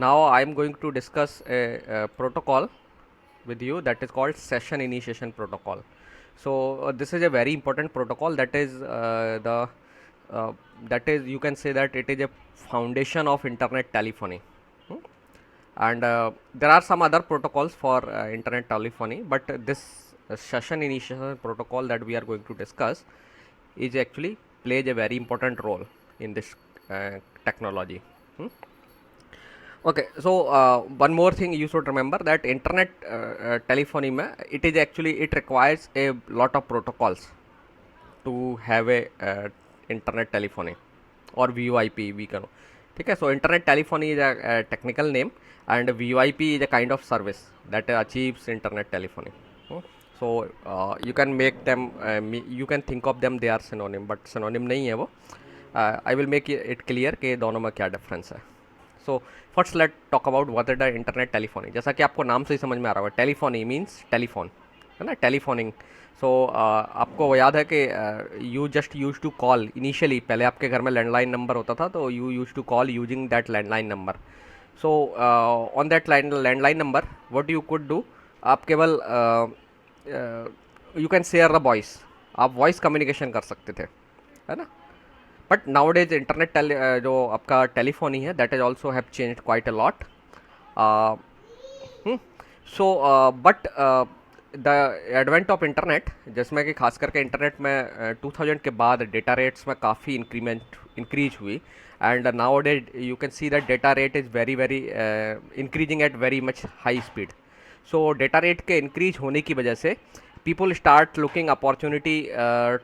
Now I am going to discuss a protocol with you that is called session initiation protocol. So this is a very important protocol that is the that is, you can say that it is a foundation of internet telephony. Hmm? And there are some other protocols for internet telephony, but this session initiation protocol that we are going to discuss is actually plays a very important role in this technology. Hmm? Okay, so one more thing you should remember that internet telephony mein, it is actually, it requires a lot of protocols to have a internet telephony or VoIP we can. ठीक है, so internet telephony is a technical name and VoIP is a kind of service that achieves internet telephony. Hmm? So you can make them you can think of them they are synonym, but synonym नहीं है वो. I will make it clear कि दोनों में क्या difference है. So first let talk about what is the internet telephony. जैसा कि आपको नाम से ही समझ में आ रहा होगा, टेलीफोनी मीन्स टेलीफोन, है ना, टेलीफोनिंग. सो आपको वो याद है कि you just use to call initially, पहले आपके घर में लैंडलाइन नंबर होता था तो you use to call using that landline number. So on that landline number what you could do, आप केवल you can share the voice, आप वॉइस कम्युनिकेशन कर सकते थे, है ना. बट नाउ डेज इंटरनेट जो आपका टेलीफोनी है that is also have change quite a lot. So but the advent of internet, जिसमें कि खास करके इंटरनेट में 2000 के बाद डेटा रेट्स में काफ़ी इंक्रीज हुई. And now days you can see that data rate is very very increasing at very much high speed. So data rate के इंक्रीज होने की वजह से people start looking opportunity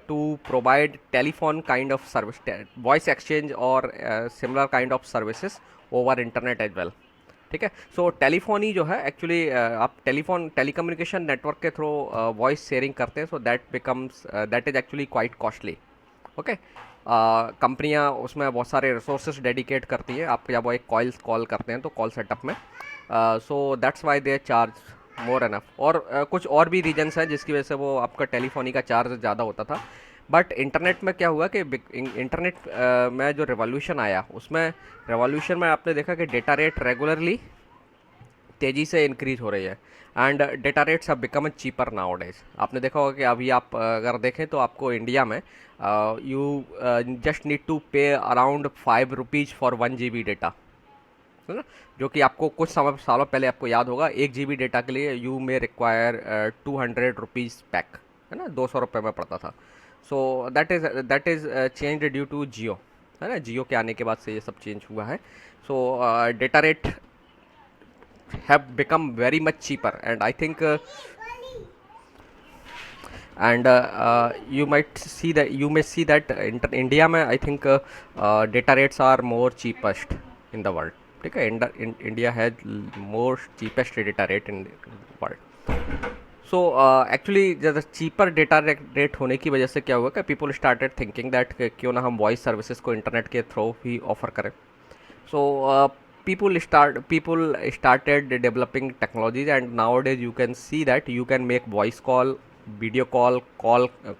to provide telephone kind of service, voice exchange or similar kind of services over internet as well. ठीक है, सो telephony जो है actually आप टेलीकम्युनिकेशन नेटवर्क के थ्रू वॉइस शेयरिंग करते हैं, so that is actually quite costly. Okay, कंपनियां उसमें बहुत सारे रिसोर्सेज डेडिकेट करती हैं. आप जब वो एक कॉल करते हैं तो कॉल सेटअप में, so that's why they charge more enough. और कुछ और भी रीजन्स हैं जिसकी वजह से वो आपका टेलीफोनी का चार्ज ज़्यादा होता था. बट इंटरनेट में क्या हुआ कि इंटरनेट में जो रेवोल्यूशन आया, उसमें रेवोल्यूशन में आपने देखा कि डेटा रेट रेगुलरली तेज़ी से इंक्रीज हो रही है and data rates have become cheaper now days. आपने देखा होगा कि अभी आप अगर देखें तो आपको इंडिया में यू जस्ट नीड टू पे अराउंड ₹5 फॉर 1 GB डेटा, है ना. जो कि आपको कुछ सालों पहले आपको याद होगा 1 GB डेटा के लिए यू मे रिक्वायर ₹200 पैक, है ना, ₹200 में पड़ता था. So that is change due to Jio, है ना. जियो के आने के बाद से ये सब चेंज हुआ है. So data rate have become very much cheaper and I think you may see that in India में I think data rates are more cheapest in the world. ठीक है, India has more cheapest data rate in the world. So actually ज़्यादा cheaper data rate होने की वजह से क्या हुआ कि पीपल स्टार्टेड थिंकिंग दैट क्यों ना हम वॉइस सर्विसेज को इंटरनेट के थ्रू ही ऑफर करें. सो people started developing technologies and nowadays you can see that you can make voice call, video call,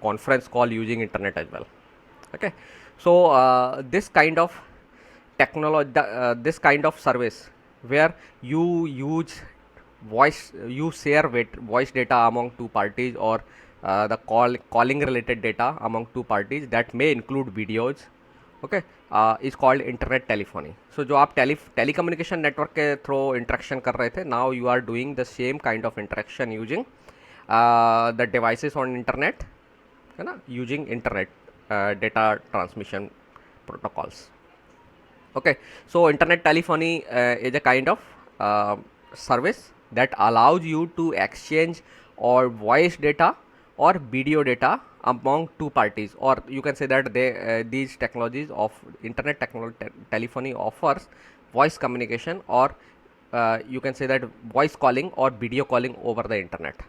conference call using internet as well. Okay, so this kind of technology, this kind of service where you use you share voice data among two parties or the calling related data among two parties that may include videos. Okay, is called internet telephony. So जो आप telecommunication network के through interaction कर रहे थे, now you are doing the same kind of interaction using the devices on internet, है ना, using internet data transmission protocols. Okay, so internet telephony is a kind of service that allows you to exchange or voice data or video data among two parties, or you can say that these technologies of internet telephony offers voice communication or you can say that voice calling or video calling over the internet.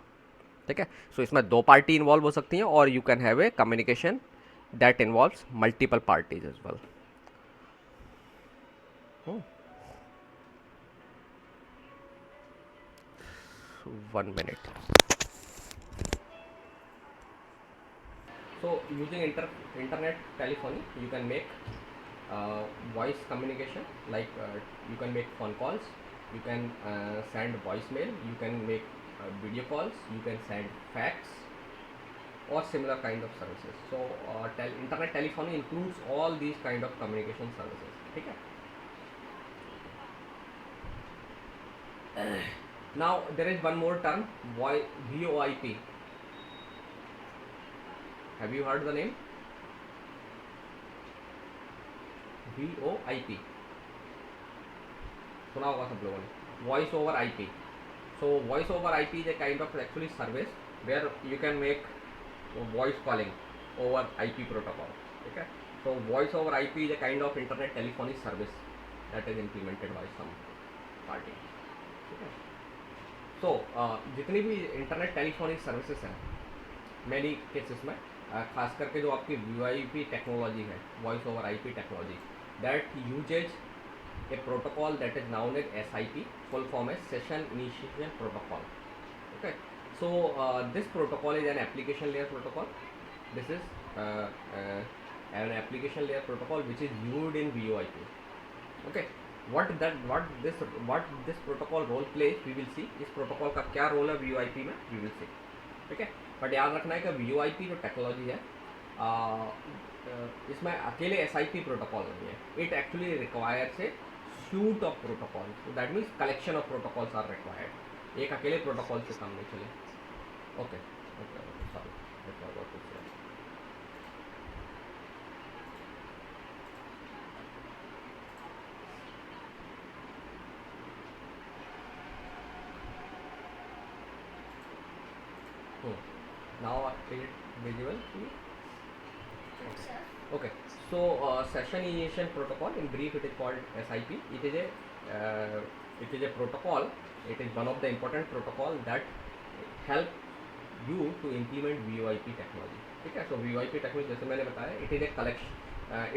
ठीक है, सो इसमें दो party involve हो सकती हैं और you can have a communication that involves multiple parties as well. 1 minute. So using internet telephony you can make uh, voice communication, like you can make phone calls, you can send voicemail, you can make video calls, you can send fax or similar kind of services. So internet telephony includes all these kind of communication services. ठीक है. Now there is one more term, VoIP. Have you heard the name? VoIP. सुना होगा सब लोगों ने. Voice over IP. So voice over IP is a kind of actually service where you can make voice calling over IP protocol. Okay. So voice over IP is a kind of internet telephony service that is implemented by some party. Okay. So जितनी भी internet telephony services हैं many cases में खास करके जो आपकी VoIP technology है, voice over IP technology, that usage a protocol that is known as SIP, full form is Session Initiation Protocol. Okay, so this protocol is an application layer protocol. This is an application layer protocol which is used in VoIP. Okay, what this protocol role plays we will see. इस protocol का क्या role है VoIP में we will see. Okay, but याद रखना है कि VoIP जो टेक्नोलॉजी है इसमें अकेले SIP प्रोटोकॉल नहीं है. It actually requires a suite of protocols. So that means collection of protocols are required. एक अकेले प्रोटोकॉल से काम नहीं चले. Okay, sorry, I forgot to say. Now is it visible to you? Okay. So session initiation protocol, in brief it is called SIP. It is a protocol. It is one of the important protocol that help you to implement VoIP technology. ठीक है. So VoIP technology जैसे मैंने बताया, it is a collection.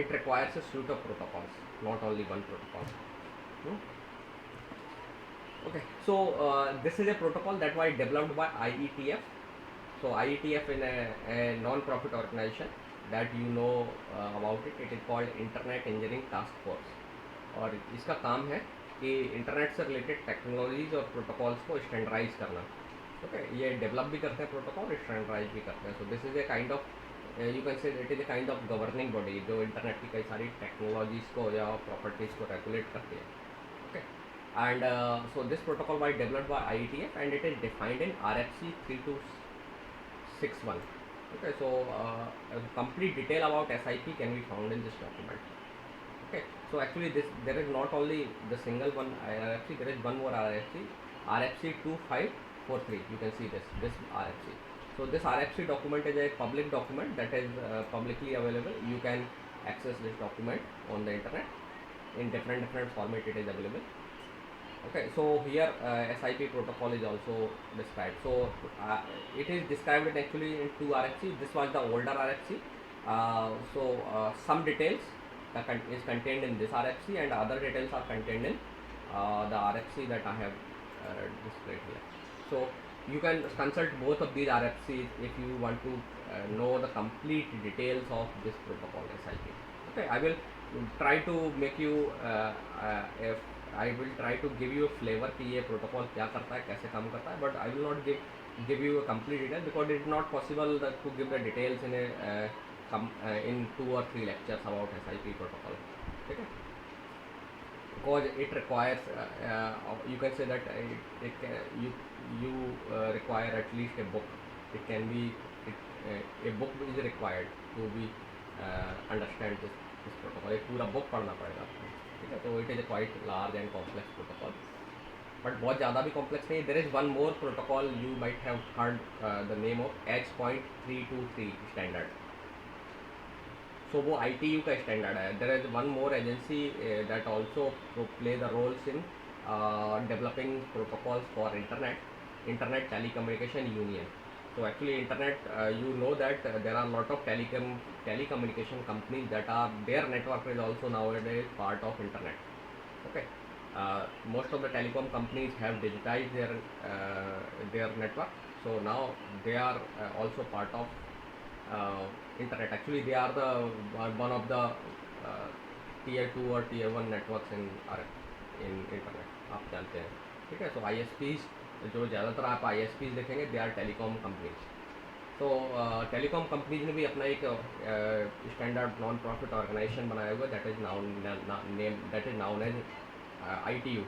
It requires a suite of protocols, not only one protocol. Okay. So this is a protocol that was developed by IETF. So IETF is a non-profit organization that you know about it. It is called Internet Engineering Task Force. और इसका काम है कि internet से related technologies और protocols को standardise करना. Okay, ये डेवलप भी करते हैं प्रोटोकॉल, स्टैंडर्डाइज भी करते हैं. So this is A kind of you can से it is a kind of governing body जो इंटरनेट की कई सारी टेक्नोलॉजीज़ को या प्रॉपर्टीज़ को रेगुलेट करती है. Okay, and so this protocol was developed by IETF and it is defined in RFC 3261. Okay, so complete detail about SIP can be found in this document. Okay, so actually there is not only the single one RFC, there is one more RFC 2543. You can see this RFC. So this RFC document is a public document that is publicly available. You can access this document on the internet in different format. It is available. Okay, so here SIP protocol is also described. So it is described actually in two RFC. This was the older RFC. So some details is contained in this RFC and other details are contained in the RFC that I have displayed here. So you can consult both of these RFCs if you want to know the complete details of this protocol SIP. Okay, I will try to make you I will try to give you a flavor कि ये protocol क्या करता है, कैसे काम करता है, but I will not give you a complete detail because it is not possible to give the details in in 2 or 3 lectures about SIP protocol. ठीक है, because it requires you can say that you require at least a book. It can be a book is required to be understand this protocol. एक पूरा book पढ़ना पड़ेगा आपको. ठीक है, तो it is a quite large and complex protocol, but बहुत ज़्यादा भी कॉम्प्लेक्स नहीं. There is one more protocol you might have heard the name of H.323 standard. So वो ITU का स्टैंडर्ड है. There is one more agency that also play the roles in developing protocols for internet telecommunication union. So actually internet you know that there are a lot of telecommunication companies that are their network is also nowadays part of internet. Okay, most of the telecom companies have digitized their network, so now they are also part of internet. Actually they are the one of the Tier 2 और Tier 1 networks इन internet, आप जानते हैं, ठीक है। सो ISPs, जो ज़्यादातर आप ISPs देखेंगे, दे आर टेलीकॉम कंपनीज। तो टेलीकॉम कंपनीज ने भी अपना एक स्टैंडर्ड नॉन प्रॉफिट ऑर्गेनाइजेशन बनाया हुआ, that is known as ITU।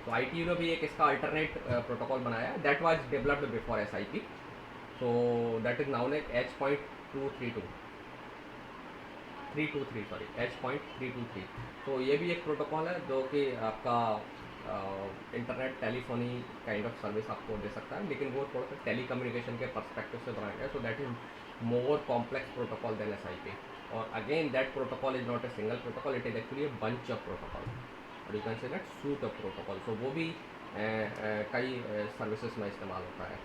तो ITU ने भी एक इसका अल्टरनेट प्रोटोकॉल बनाया, that was developed before SIP। So that is known as H.323 sorry H.323। तो ये भी एक प्रोटोकॉल है जो कि आपका internet telephony kind of service आपको दे सकता है, लेकिन वो थोड़ा सा टेली कम्युनिकेशन के पर्सपेक्टिव से बनाया गया। So that is more complex protocol than SIP। और again that protocol is not a single protocol, it is actually a bunch of protocol, और you can say that suite of protocol. So वो भी कई services में इस्तेमाल होता है,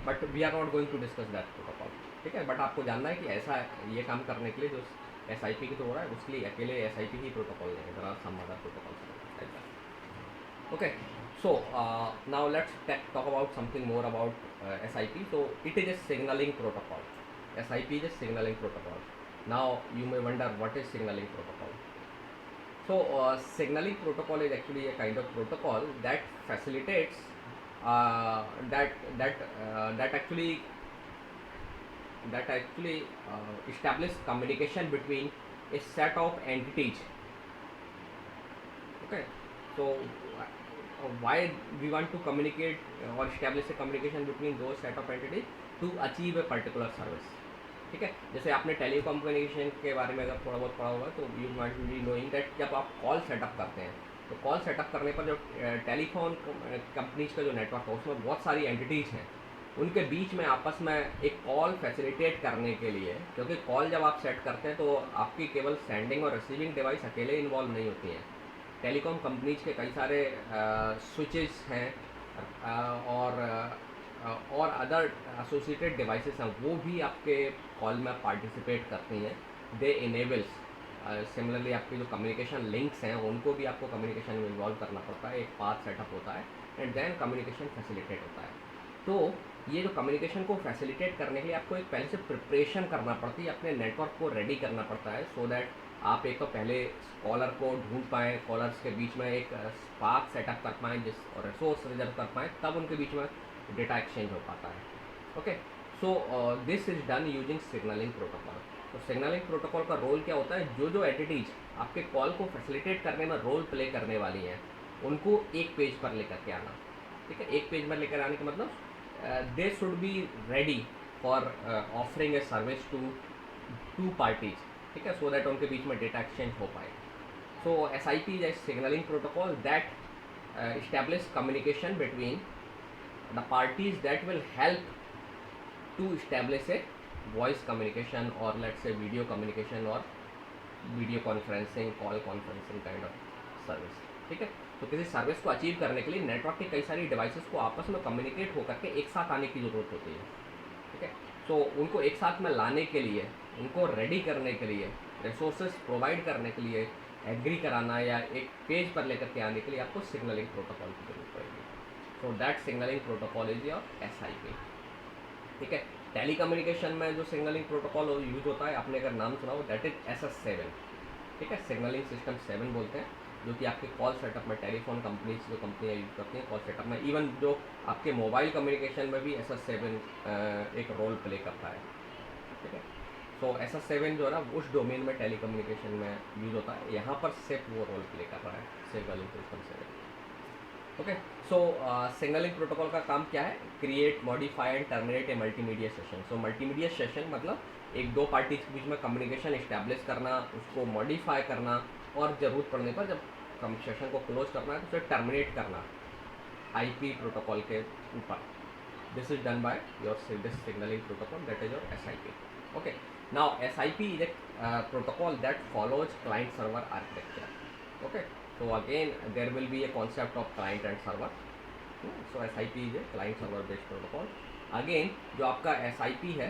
but we are not going to discuss that protocol, ठीक है। बट आपको जानना है कि ऐसा ये काम करने के लिए जो SIP की तो हो रहा है, उसके लिए अकेले SIP ही प्रोटोकॉल नहीं है, there are some other protocols like that. Okay, so now let's talk about something more about SIP. So it is a signaling protocol. SIP is a signaling protocol. Now you may wonder what is signaling protocol. So signaling protocol is actually a kind of protocol that facilitates that actually establish communication between a set of entities. Okay, so why we want to communicate or establish a communication between those set of entities to achieve a particular service, ठीक है। जैसे आपने telecom communication के बारे में अगर थोड़ा बहुत पढ़ा होगा, तो you might be knowing that जब आप कॉल सेटअप करते हैं, तो कॉल सेटअप करने पर जो टेलीफोन कंपनीज का जो नेटवर्क है, उसमें बहुत सारी एंटिटीज़ हैं, उनके बीच में आपस में एक कॉल फैसिलिटेट करने के लिए, क्योंकि कॉल जब आप सेट करते हैं तो आपकी केवल सेंडिंग और रिसीविंग डिवाइस अकेले इन्वॉल्व नहीं होती हैं। टेलीकॉम कंपनीज के कई सारे स्विचेस हैं और अदर एसोसिएटेड डिवाइसेस हैं, वो भी आपके कॉल में पार्टिसिपेट करती हैं। दे इनेबल्स सिमिलरली आपके जो कम्युनिकेशन लिंक्स हैं, उनको भी आपको कम्युनिकेशन में इन्वॉल्व करना पड़ता है, एक पाथ सेटअप होता है, एंड देन कम्युनिकेशन फैसिलिटेट होता है। तो ये जो कम्युनिकेशन को फैसिलिटेट करने के लिए आपको एक पहले से प्रिपरेशन करना पड़ती है, अपने नेटवर्क को रेडी करना पड़ता है, सो दैट आप एक तो पहले कॉलर को ढूंढ पाएँ, कॉलर्स के बीच में एक पाथ सेटअप कर पाएँ जिस और रिसोर्स रिजर्व कर पाएँ, तब उनके बीच में डेटा एक्सचेंज हो पाता है। Okay, so this is done using signalling protocol. तो सिग्नलिंग प्रोटोकॉल का रोल क्या होता है, जो एंटिटीज आपके कॉल को फैसिलिटेट करने में रोल प्ले करने वाली हैं, उनको एक पेज पर लेकर के आना, ठीक है। एक पेज पर लेकर आने का मतलब they should be ready for offering a service to two parties, ठीक है, सो दैट उनके बीच में डेटा एक्सचेंज हो पाए। सो SIP is a signalling protocol that establish communication between the parties that will help to establish a voice communication or let's say video communication or video conferencing, call conferencing kind of service, ठीक है। तो किसी service को achieve करने के लिए network के कई सारी डिवाइसेस को आपस में कम्युनिकेट होकर के एक साथ आने की ज़रूरत होती है, ठीक है। सो उनको एक साथ में लाने के लिए, उनको रेडी करने के लिए, रिसोर्सेज प्रोवाइड करने के लिए, एग्री कराना या एक पेज पर लेकर के आने के लिए आपको सिग्नलिंग प्रोटोकॉल की जरूरत पड़ेगी। So that signalling protocol is your SIP, ठीक है। टेली कम्युनिकेशन में जो सिग्नलिंग प्रोटोकॉल यूज होता है, आपने अगर नाम सुना हो, दैट इज SS7, ठीक है। सिग्नलिंग सिस्टम 7 बोलते हैं, जो कि आपके कॉल सेटअप में टेलीफोन कंपनीज जो कंपनियाँ यूज करती हैं कॉल सेटअप में, इवन जो आपके मोबाइल कम्युनिकेशन में भी SS7 एक रोल प्ले करता है, ठीक है। तो SS7 जो है ना, उस डोमेन में टेली कम्युनिकेशन में यूज होता है, यहाँ पर सिर्फ वो रोल प्ले कर रहा है, सिग्नलिंग सिस्टम 7। ओके, सो सिग्नलिंग प्रोटोकॉल का काम क्या है, create, modify and terminate A multimedia session. So multimedia session मतलब एक दो पार्टी के बीच में कम्युनिकेशन इस्टेब्लिश करना, उसको मॉडिफाई करना, और ज़रूरत पड़ने पर जब सेशन को क्लोज करना है तो उसे टर्मिनेट करना IP प्रोटोकॉल के ऊपर। This is done by your this signalling protocol, that is your SIP। Okay, now SIP is a protocol that follows client server architecture. Okay, so again there will be a concept of client and server. So SIP is a client server based protocol. Again जो आपका SIP है,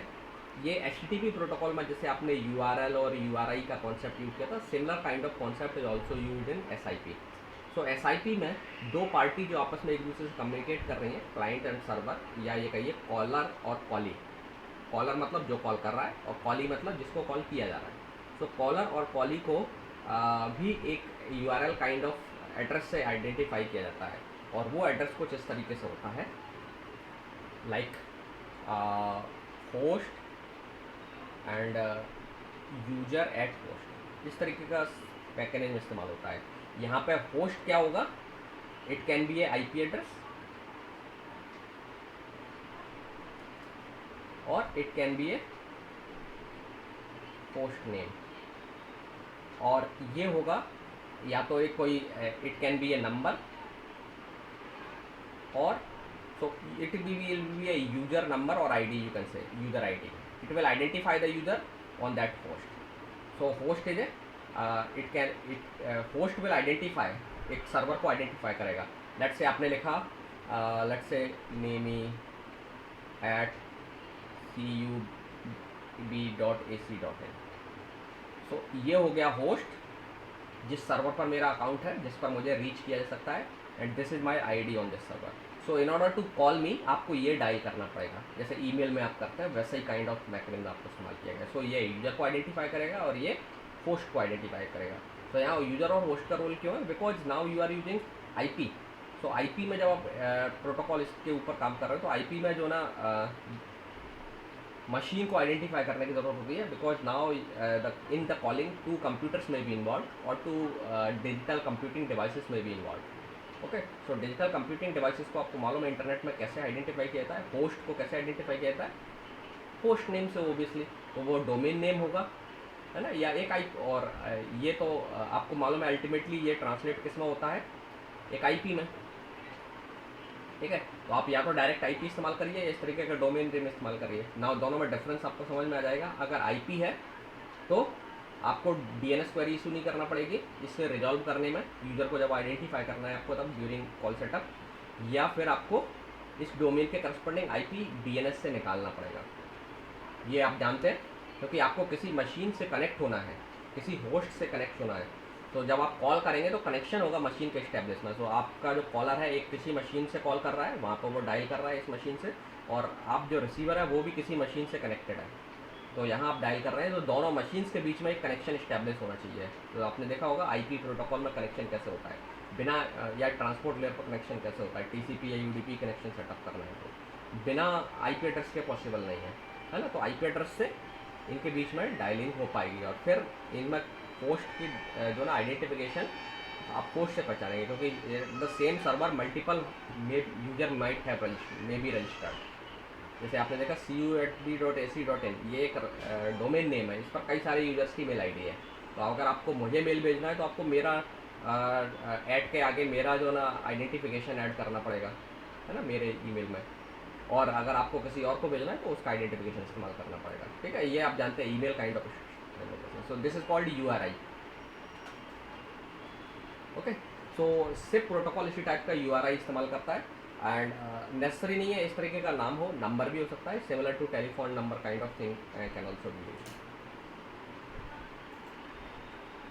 ये HTTP protocol में जैसे आपने URL और URI का concept use किया था, similar kind of concept is also use in SIP। So SIP में दो पार्टी जो आपस में एक दूसरे से कम्युनिकेट कर रही हैं, क्लाइंट एंड सर्वर, या ये कहिए कॉलर और कॉली। कॉलर मतलब जो कॉल कर रहा है, और कॉली मतलब जिसको कॉल किया जा रहा है। सो कॉलर और कॉली को भी एक URL काइंड ऑफ एड्रेस से आइडेंटिफाई किया जाता है, और वो एड्रेस कुछ इस तरीके से होता है, like host and user eight host, इस तरीके का मैकेनिज्म इस्तेमाल होता है। यहाँ पे होस्ट क्या होगा, it can be a IP address और it can be a host name, और ये होगा या तो एक कोई, it can be a number, और so it will be a user number or ID, you can say user ID. It will identify the user on that host. So host is a host will identify, एक server को identify करेगा। Let's say आपने लिखा let's say Nemi at cub.ac.in, सो ये हो गया host, जिस server पर मेरा अकाउंट है, जिस पर मुझे रीच किया जा सकता है, and this is my ID on this server. So in order to call me आपको ये डायल करना पड़ेगा, जैसे ईमेल में आप करते हैं वैसे ही काइंड ऑफ मैकेनिज्म आपको इस्तेमाल किया गया। सो ये यूजर को आइडेंटिफाई करेगा और ये होस्ट को आइडेंटिफाई करेगा। तो यहाँ यूजर और होस्ट का रोल क्यों है, because now you are using IP। So IP में जब आप प्रोटोकॉल इसके ऊपर काम कर रहे हो, तो IP में जो ना मशीन को आइडेंटिफाई करने की ज़रूरत होती है, because now in the calling two computers में बी इन्वॉल्व और टू डिजिटल कंप्यूटिंग डिवाइसेस में be involve. Okay, so digital computing devices को आपको मालूम है इंटरनेट में कैसे आइडेंटिफाई किया जाता है, होस्ट को कैसे आइडेंटिफाई किया जाता है, होस्ट नेम से ओबियसली, तो वो डोमेन नेम होगा, है ना, या एक IP, और ये तो आपको मालूम है अल्टीमेटली ये ट्रांसलेट किस में होता है, एक IP में, ठीक है। तो आप या तो डायरेक्ट IP इस्तेमाल करिए या इस तरीके का डोमेन नेम इस्तेमाल करिए ना, दोनों में डिफरेंस आपको समझ में आ जाएगा। अगर IP है तो आपको DNS क्वेरी इशू नहीं करना पड़ेगी इससे रिजॉल्व करने में, यूज़र को जब आइडेंटिफाई करना है आपको तब ड्यूरिंग कॉल सेटअप, या फिर आपको इस डोमेन के करस्पॉन्डिंग IP DNS से निकालना पड़ेगा। ये आप जानते हैं, क्योंकि आपको किसी मशीन से कनेक्ट होना है, किसी होस्ट से कनेक्ट होना है, तो जब आप कॉल करेंगे तो कनेक्शन होगा मशीन के स्टैब्लिश में। तो आपका जो कॉलर है एक किसी मशीन से कॉल कर रहा है, वहाँ पर वो डायल कर रहा है इस मशीन से, और आप जो रिसीवर है वो भी किसी मशीन से कनेक्टेड है, तो यहाँ आप डायल कर रहे हैं, तो दोनों मशीन्स के बीच में एक कनेक्शन इस्टेब्लिश होना चाहिए। तो आपने देखा होगा IP प्रोटोकॉल में कनेक्शन कैसे होता है, बिना या ट्रांसपोर्ट लेयर पर कनेक्शन कैसे होता है, TCP या UDP कनेक्शन सेटअप करना है तो बिना IP एड्रेस के पॉसिबल नहीं है ना। तो IP एड्रेस से इनके बीच में डायलिंग हो पाएगी, और फिर इनमें पोस्ट की जो ना आइडेंटिफिकेशन आप पोस्ट से पहचानेंगे, क्योंकि the same server multiple user might have may be registered. जैसे आपने देखा cub.ac.in, ये एक डोमेन नेम है, इस पर कई सारे यूजर्स की मेल ID है। तो अगर आपको मुझे मेल भेजना है तो आपको मेरा ऐड के आगे मेरा जो ना आइडेंटिफिकेशन ऐड करना पड़ेगा, है ना, मेरे ईमेल में, और अगर आपको किसी और को भेजना है तो उसका आइडेंटिफिकेशन इस्तेमाल करना पड़ेगा, ठीक है। ये आप जानते हैं email kind of, so this is called URI। Okay, so SIP protocol इसी टाइप का URI इस्तेमाल करता है, एंड नेसेसरी नहीं है इस तरीके का नाम हो, नंबर भी हो सकता है, similar to telephone number kind of thing can also be used.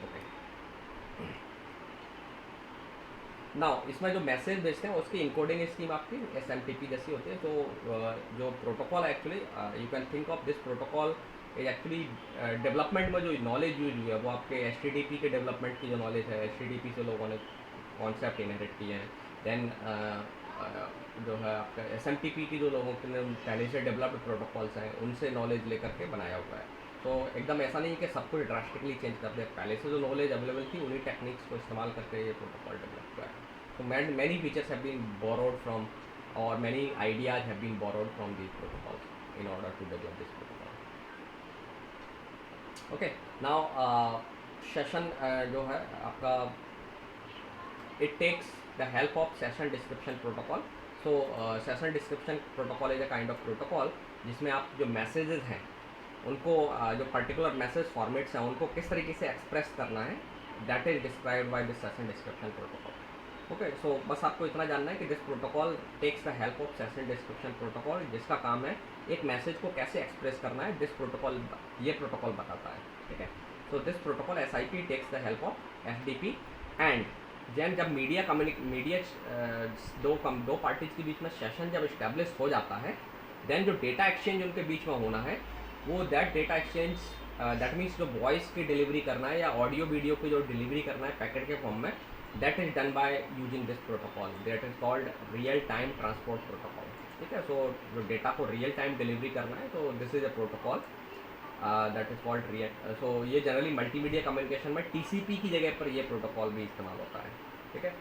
Okay, now इसमें जो मैसेज भेजते हैं उसकी इनकोडिंग स्कीम आपकी SMTP जैसी होती है। तो जो protocol actually you can think of this protocol actually development में जो नॉलेज यूज हुई है वो आपके HTTP के डेवलपमेंट की जो नॉलेज है, HTTP से लोगों ने कॉन्सेप्ट इनहेरिट किए हैं, देन जो है आपका SMTP की जो लोगों के पहले से डेवलप्ड प्रोटोकॉल्स हैं उनसे नॉलेज लेकर के बनाया हुआ है। तो एकदम ऐसा नहीं कि सब कुछ ड्रास्टिकली चेंज कर दिया, पहले से जो नॉलेज अवेलेबल थी उन्हीं टेक्निक्स को इस्तेमाल करके ये प्रोटोकॉल डेवलप हुआ है। तो many features have been borrowed from, और many ideas have been borrowed from these protocols in order to develop this protocol. Okay, now session जो है आपका, it takes the help of session description protocol. So session description protocol is a kind of protocol जिसमें आप जो messages हैं उनको जो particular message formats हैं उनको किस तरीके से एक्सप्रेस करना है, that is described by this session description protocol. Okay, so बस आपको इतना जानना है कि this protocol takes the help of session description protocol, जिसका काम है एक मैसेज को कैसे एक्सप्रेस करना है, दिस प्रोटोकॉल ये प्रोटोकॉल बताता है, ठीक है। So this protocol SIP takes the help of FDP, and जैन जब मीडिया दो पार्टीज के बीच में सेशन जब इस्टेब्लिश हो जाता है, देन जो डेटा एक्सचेंज उनके बीच में होना है वो that data exchange that means जो वॉइस की डिलीवरी करना है या ऑडियो वीडियो की जो डिलीवरी करना है पैकेट के फॉर्म में, that is done by using this protocol, that is called real time transport protocol. ठीक है, सो जो डेटा को रियल टाइम डिलीवरी करना है तो this is a protocol that is called real. So ये जनरली मल्टीमीडिया कम्युनिकेशन में टीसीपी की जगह पर ये प्रोटोकॉल भी इस्तेमाल होता है। ठीक है,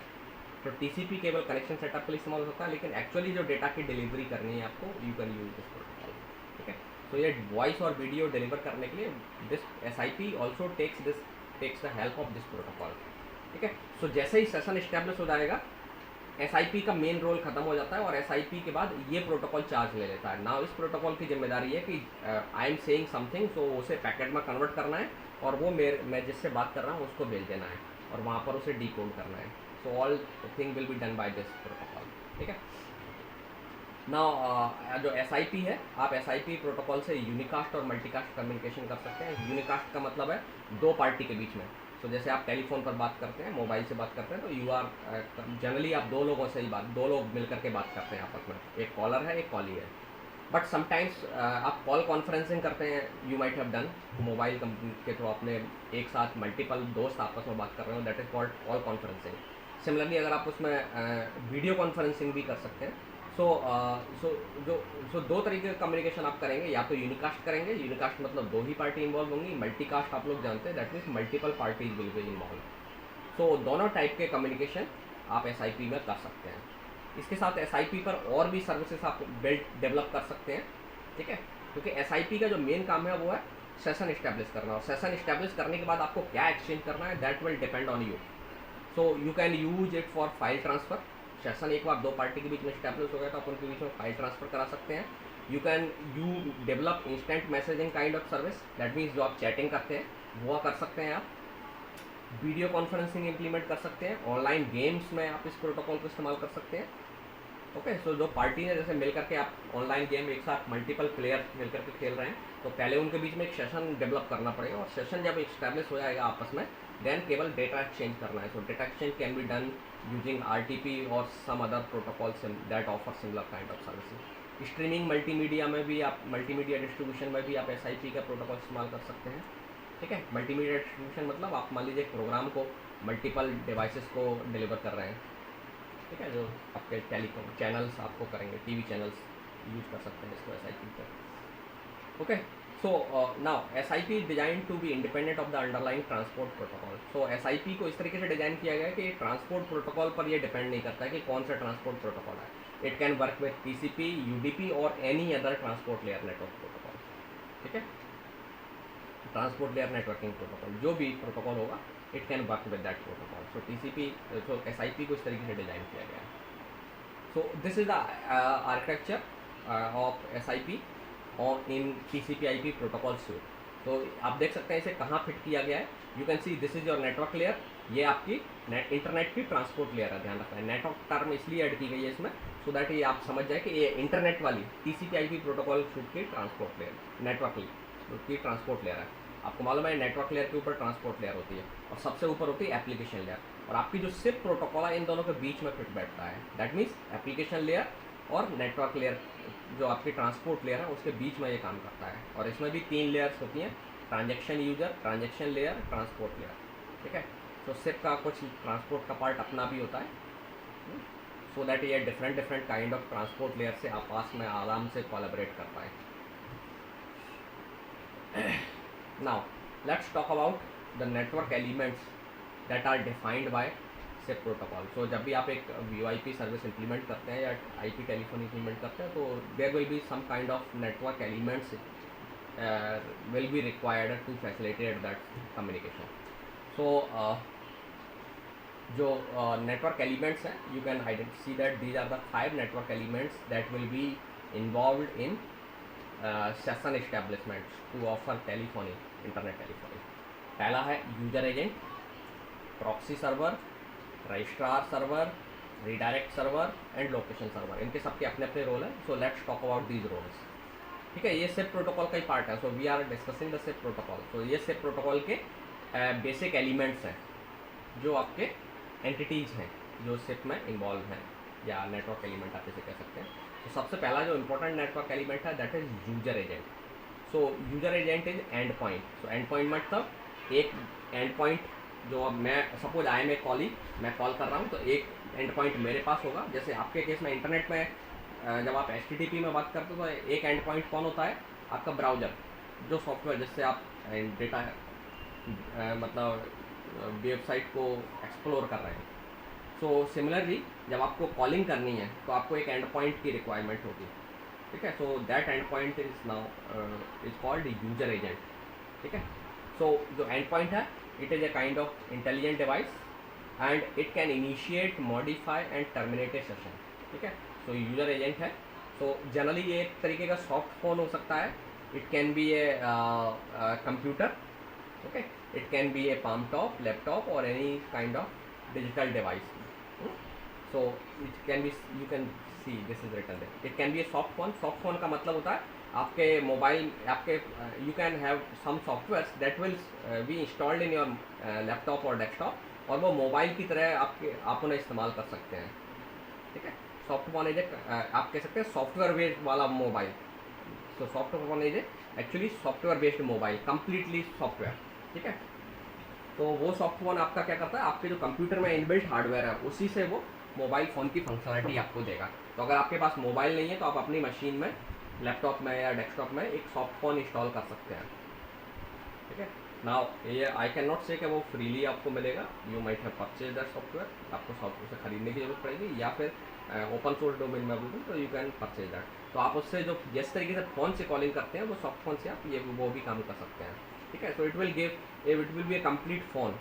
तो टीसीपी केवल कनेक्शन सेटअप के लिए इस्तेमाल होता है, लेकिन एक्चुअली जो डेटा की डिलीवरी करनी है आपको, you can use this protocol. ठीक है, तो ये वॉइस और वीडियो डिलीवर करने के लिए this SIP also takes the help of this protocol. ठीक है, सो जैसे ही सेशन इस्टेब्लिश हो जाएगा एसआईपी का मेन रोल खत्म हो जाता है और एसआईपी के बाद ये प्रोटोकॉल चार्ज ले लेता है। नाउ इस प्रोटोकॉल की जिम्मेदारी है कि आई एम सेइंग समथिंग, सो उसे पैकेट में कन्वर्ट करना है और वो मैं जिससे बात कर रहा हूँ उसको भेज देना है और वहाँ पर उसे डिकोड करना है। So all thing will be done by this protocol. ठीक है, नाउ जो एसआईपी है, आप एसआईपी प्रोटोकॉल से यूनिकास्ट और मल्टीकास्ट कम्युनिकेशन कर सकते हैं। यूनिकास्ट का मतलब है दो पार्टी के बीच में। तो जैसे आप टेलीफोन पर बात करते हैं, मोबाइल से बात करते हैं, तो यू आर जनरली आप दो लोगों से ही दो लोग मिलकर के बात करते हैं आपस में, एक कॉलर है एक कॉली है। बट समटाइम्स आप कॉल कॉन्फ्रेंसिंग करते हैं, you might have done mobile company के थ्रू, अपने एक साथ मल्टीपल दोस्त आपस में बात कर रहे हो, that is called call conferencing. Similarly अगर आप उसमें वीडियो कॉन्फ्रेंसिंग भी कर सकते हैं। सो दो तरीके का कम्युनिकेशन आप करेंगे, या तो यूनिकास्ट करेंगे, यूनिकास्ट मतलब दो ही पार्टी इन्वॉल्व होंगी, मल्टीकास्ट आप लोग जानते हैं that means multiple parties will be involve. So दोनों टाइप के कम्युनिकेशन आप एसआईपी में कर सकते हैं। इसके साथ एसआईपी पर और भी सर्विसेज आप डेवलप कर सकते हैं। ठीक है, क्योंकि एसआईपी का जो मेन काम है वो है सेशन इस्टेब्लिश करना, और सेशन इस्टेब्लिश करने के बाद आपको क्या एक्सचेंज करना है that will depend on you. So you can use it for file transfer. Session एक बार दो पार्टी के बीच में इस्टेब्लिश हो गया तो आप उनके बीच में फाइल ट्रांसफर करा सकते हैं। You develop instant messaging kind of service, that means जो आप चैटिंग करते हैं वो कर सकते हैं आप। वीडियो कॉन्फ्रेंसिंग इंप्लीमेंट कर सकते हैं। ऑनलाइन गेम्स में आप इस प्रोटोकॉल को इस्तेमाल कर सकते हैं। ओके, सो जो पार्टी है, जैसे मिलकर के आप ऑनलाइन गेम एक साथ मल्टीपल प्लेयर मिलकर के खेल रहे हैं, तो पहले उनके बीच में एक सेशन डेवलप करना पड़ेगा, और सेशन जब इस्टेब्लिश हो जाएगा आपस में, देन केवल डेटा एक्सचेंज करना है। So data exchange can be done using RTP और some other protocols that offer similar kind of services. Streaming multimedia में भी आप, मल्टीमीडिया डिस्ट्रीब्यूशन में भी आप एसआईपी का प्रोटोकॉल इस्तेमाल कर सकते हैं। ठीक है, मल्टीमीडिया डिस्ट्रीब्यूशन मतलब आप मान लीजिए एक प्रोग्राम को मल्टीपल डिवाइसेस को डिलीवर कर रहे हैं। ठीक है, जो आपके टेलीकॉम चैनल्स आपको करेंगे, टीवी चैनल्स यूज कर सकते हैं इसको एसआईपी पर। Okay, so now SIP is design to be independent of the underlying transport protocol. So SIP को इस तरीके से डिजाइन किया गया है कि ट्रांसपोर्ट प्रोटोकॉल पर ये डिपेंड नहीं करता है कि कौन सा ट्रांसपोर्ट प्रोटोकॉल है। It can work with TCP, UDP और any other transport layer network protocol. ठीक है, ट्रांसपोर्ट लेयर नेटवर्किंग प्रोटोकॉल जो भी प्रोटोकॉल होगा, it can work with that protocol. So TCP, so SIP को इस तरीके से डिजाइन किया गया है। So this is the architecture of SIP और इन टीसीपी/आईपी प्रोटोकॉल सूट। तो आप देख सकते हैं इसे कहाँ फिट किया गया है। You can see this is your network layer, ये आपकी इंटरनेट की ट्रांसपोर्ट लेयर है। ध्यान रखना है, नेटवर्क टर्म इसलिए ऐड की गई है इसमें, सो दैट ये आप समझ जाए कि ये इंटरनेट वाली टीसीपी/आईपी प्रोटोकॉल सूट की ट्रांसपोर्ट लेयर, नेटवर्क की ट्रांसपोर्ट लेयर है। आपको मालूम है नेटवर्क लेयर के ऊपर ट्रांसपोर्ट लेयर होती है और सबसे ऊपर होती है एप्लीकेशन लेयर, और आपकी जो सिप प्रोटोकॉल है इन दोनों के बीच में फिट बैठता है। दैट मीन्स एप्लीकेशन लेयर और नेटवर्क लेयर जो आपकी ट्रांसपोर्ट लेयर है उसके बीच में ये काम करता है। और इसमें भी 3 लेयर्स होती हैं, transaction user, transaction layer, transport layer. ठीक है, तो सिप का कुछ ट्रांसपोर्ट का पार्ट अपना भी होता है, सो दैट ये different kind of transport layer से आपस में आराम से कोलैबोरेट कर पाए। Now let's talk about the network elements that are defined by SIP protocol. So जब भी आप एक VoIP सर्विस इंप्लीमेंट करते हैं या IP टेलीफोन इंप्लीमेंट करते हैं, तो there will be some kind of network elements will be required to facilitate that communication. So जो network elements हैं, you can see that these are the 5 network elements that will be involved in session establishments to offer telephony, internet telephony. पहला है user agent, proxy server, registrar server, redirect server and location server. इनके सबके अपने अपने role हैं। So let's talk about these roles. ठीक है, ये सिप प्रोटोकॉल का ही पार्ट है। So we are discussing the SIP protocol. तो ये सिप प्रोटोकॉल के बेसिक एलिमेंट्स हैं, जो आपके एंटिटीज़ हैं जो सिप में इन्वॉल्व हैं, या नेटवर्क एलिमेंट आप इसे कह सकते हैं। तो सबसे पहला जो इंपॉर्टेंट नेटवर्क एलिमेंट है that is user agent. So user agent is end point. So end point मतलब एक एंड पॉइंट जो अब मैं suppose I am a calling, मैं कॉल कर रहा हूँ तो एक एंड पॉइंट मेरे पास होगा. जैसे आपके केस में इंटरनेट में जब आप HTTP में बात करते हो तो एक एंड पॉइंट कौन होता है, आपका ब्राउज़र, जो सॉफ्टवेयर जिससे आप डेटा मतलब वेबसाइट को एक्सप्लोर कर रहे हैं. सो सिमिलरली जब आपको कॉलिंग करनी है तो आपको एक एंड पॉइंट की रिक्वायरमेंट होगी. ठीक है. So that and point is now is called user agent. ठीक है. सो जो एंड पॉइंट है, it is a kind of intelligent device and it can initiate, modify and terminate A session. ठीक है. सो यूजर एजेंट है. सो जनरली ये एक तरीके का सॉफ्ट फोन हो सकता है. It can be a computer. Okay. It can be A palm top, laptop or any kind of digital device. So it can be, you can see this is written there. It can be a soft phone. Soft phone का मतलब होता है आपके mobile, आपके you can have some softwares that will be installed in your laptop or desktop, और वो mobile की तरह आप उन्हें इस्तेमाल कर सकते हैं. ठीक है. सॉफ्ट फोन इज आप कह सकते हैं सॉफ्टवेयर बेस्ड वाला mobile. So software phone is actually software based mobile, completely software. ठीक है. तो वो सॉफ्ट फोन आपका क्या करता है, आपके जो कंप्यूटर में इनबिल्ट हार्डवेयर है उसी से वो मोबाइल फ़ोन की फंक्शनलिटी आपको देगा. तो अगर आपके पास मोबाइल नहीं है तो आप अपनी मशीन में, लैपटॉप में या डेस्कटॉप में एक सॉफ्ट फोन इंस्टॉल कर सकते हैं. ठीक है. नाउ ये आई कैन नॉट से कि वो फ्रीली आपको मिलेगा. You might have purchase that software. आपको सॉफ्टवेयर से खरीदने की जरूरत पड़ेगी, या फिर ओपन सोर्स डोमेन में अवेलेबल, तो यू कैन परचेज दैट. तो आप उससे जो जिस तरीके से फ़ोन से कॉलिंग करते हैं वो सॉफ्ट फोन से आप ये वो भी काम कर सकते हैं. ठीक है. सो it will be A complete phone.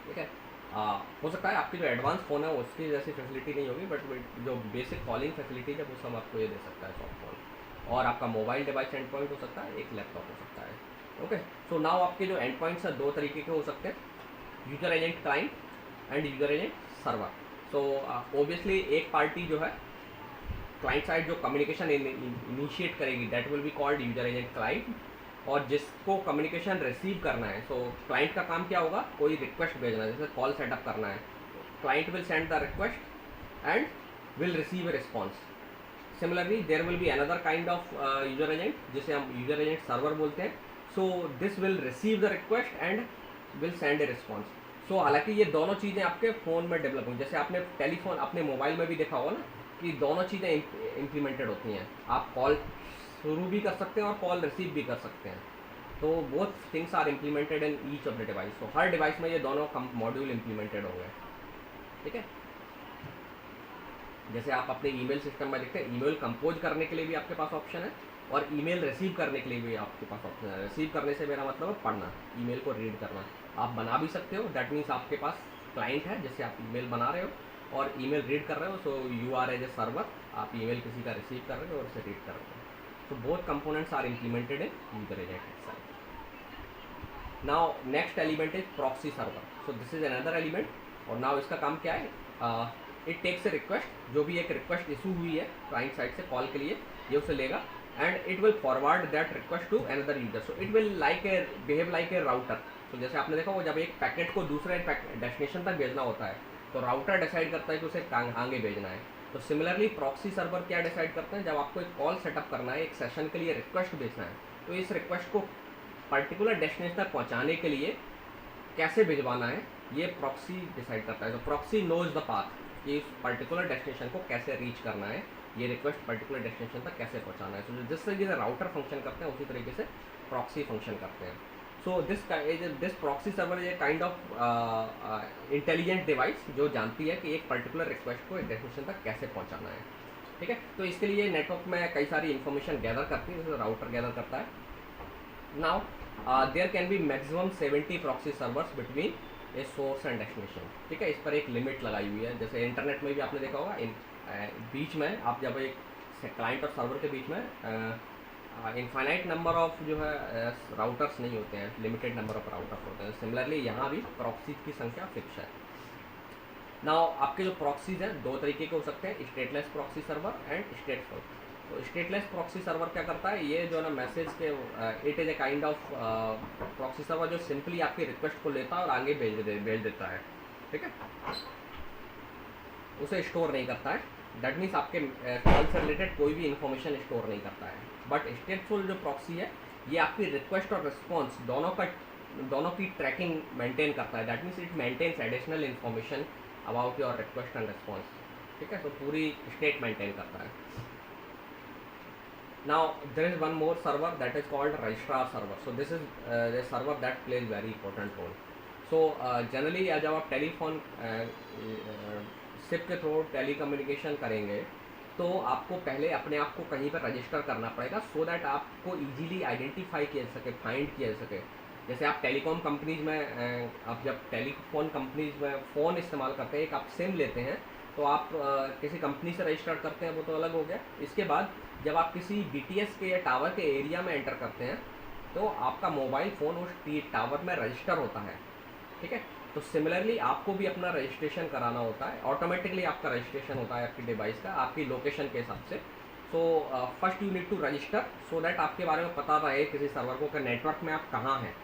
ठीक है. हो सकता है आपकी जो एडवांस फ़ोन है उसकी जैसी फैसिलिटी नहीं होगी, बट जो बेसिक कॉलिंग फैसिलिटी है वो सब आपको ये दे सकता है सॉफ्ट फोन. और आपका मोबाइल डिवाइस एंड पॉइंट हो सकता है, एक लैपटॉप हो सकता है. ओके. सो नाउ आपके जो एंड पॉइंट्स हैं दो तरीके के हो सकते हैं, user agent client and user agent server. So obviously एक पार्टी जो है क्लाइंट साइड जो कम्युनिकेशन इनिशिएट करेगी, that will be called user agent client. और जिसको कम्युनिकेशन रिसीव करना है, सो क्लाइंट का काम क्या होगा, कोई रिक्वेस्ट भेजना है, जैसे कॉल सेटअप करना है, client will send the request and will receive a response. Similarly there will be another kind of user agent जिसे हम यूजर एजेंट सर्वर बोलते हैं. So this will receive the request and will send a response. So हालांकि ये दोनों चीज़ें आपके phone में डेवलप होंगी. जैसे आपने टेलीफोन अपने मोबाइल में भी देखा होगा ना कि दोनों चीज़ें इम्प्लीमेंटेड होती हैं. आप कॉल शुरू भी कर सकते हैं और कॉल रिसीव भी कर सकते हैं. तो both things are implemented in each of the device. तो हर डिवाइस में ये दोनों मॉड्यूल इम्प्लीमेंटेड हो गए. ठीक है. जैसे आप अपने ईमेल सिस्टम में देखते हैं, ईमेल कंपोज करने के लिए भी आपके पास ऑप्शन है और ईमेल रिसीव करने के लिए भी आपके पास ऑप्शन है. रिसीव करने से मेरा मतलब है पढ़ना, ईमेल को रीड करना. आप बना भी सकते हो, दैट मीन्स आपके पास क्लाइंट है जिससे आप ईमेल बना रहे हो और ईमेल रीड कर रहे हो. So you are as a server, आप ईमेल किसी का रिसीव कर रहे हो और उसे रीड कर रहे हो. So both components are implemented in user agent itself. Now next element is proxy server. So this is another element. और now इसका काम क्या है, it takes a request, जो भी एक request issue हुई है client side से कॉल के लिए, ये उसे लेगा and it will forward that request to another user. So it will behave like a router. तो जैसे आपने देखा वो जब एक पैकेट को दूसरे डेस्टिनेशन तक भेजना होता है तो राउटर डिसाइड करता है कि उसे आगे भेजना है. तो सिमिलरली प्रॉक्सी सर्वर क्या डिसाइड करते हैं, जब आपको एक कॉल सेटअप करना है, एक सेशन के लिए रिक्वेस्ट भेजना है, तो इस रिक्वेस्ट को पर्टिकुलर डेस्टिनेशन तक पहुंचाने के लिए कैसे भिजवाना है ये प्रॉक्सी डिसाइड करता है. तो प्रॉक्सी नोज द पाथ कि इस पर्टिकुलर डेस्टिनेशन को कैसे रीच करना है, ये रिक्वेस्ट पर्टिकुलर डेस्टिनेशन तक कैसे पहुंचाना है. तो जिस तरीके से राउटर फंक्शन करते हैं उसी तरीके से प्रॉक्सी फंक्शन करते हैं. So this proxy server is a kind of intelligent device जो जानती है कि एक पर्टिकुलर रिक्वेस्ट को एक डेस्टिनेशन तक कैसे पहुंचाना है. ठीक है. तो इसके लिए नेटवर्क में कई सारी इन्फॉर्मेशन गैदर करती है, जैसे राउटर गैदर करता है. Now there can be maximum 70 proxy servers between a source and destination. ठीक है. इस पर एक लिमिट लगाई हुई है. जैसे इंटरनेट में भी आपने देखा होगा, बीच में आप जब एक क्लाइंट और सर्वर के बीच में इनफाइनाइट नंबर ऑफ जो है राउटर्स नहीं होते हैं, लिमिटेड नंबर ऑफ राउटर्स होते हैं. सिमिलरली यहाँ भी प्रॉक्सी की संख्या फिक्स है. नाउ आपके जो प्रॉक्सीज हैं दो तरीके के हो सकते हैं, स्टेटलेस प्रॉक्सी सर्वर एंड स्टेटफुल. तो स्टेटलेस प्रॉक्सी सर्वर क्या करता है, ये जो है ना मैसेज के it is a kind of proxy server जो सिंपली आपकी रिक्वेस्ट को लेता है और आगे भेज देता है. ठीक है. उसे स्टोर नहीं करता है। दैट मीन्स आपके कॉल से रिलेटेड कोई भी इन्फॉर्मेशन स्टोर नहीं करता है। बट स्टेटफुल जो प्रॉक्सी है ये आपकी रिक्वेस्ट और रिस्पॉन्स दोनों की ट्रैकिंग मेंटेन करता है। That means it maintains additional information about your request and response. ठीक है, तो पूरी स्टेट मेंटेन करता है। Now there is one more server that is called registrar server. So this is the server that plays very important role. So generally जब आप telephone SIP के through tele communication करेंगे तो आपको पहले अपने आप को कहीं पर रजिस्टर करना पड़ेगा सो दैट आपको इजीली आइडेंटिफाई किया जा सके, फाइंड किया जा सके। जैसे आप टेलीकॉम कंपनीज में आप जब टेलीफोन कंपनीज में फ़ोन इस्तेमाल करते हैं, एक आप सिम लेते हैं तो आप किसी कंपनी से रजिस्टर करते हैं, वो तो अलग हो गया। इसके बाद जब आप किसी BTS के या टावर के एरिया में एंटर करते हैं तो आपका मोबाइल फ़ोन उस टावर में रजिस्टर होता है। ठीक है, तो सिमिलरली आपको भी अपना रजिस्ट्रेशन कराना होता है। ऑटोमेटिकली आपका रजिस्ट्रेशन होता है आपकी डिवाइस का आपकी लोकेशन के हिसाब से। So first you need to register so that आपके बारे में पता रहे किसी सर्वर को कि नेटवर्क में आप कहाँ हैं।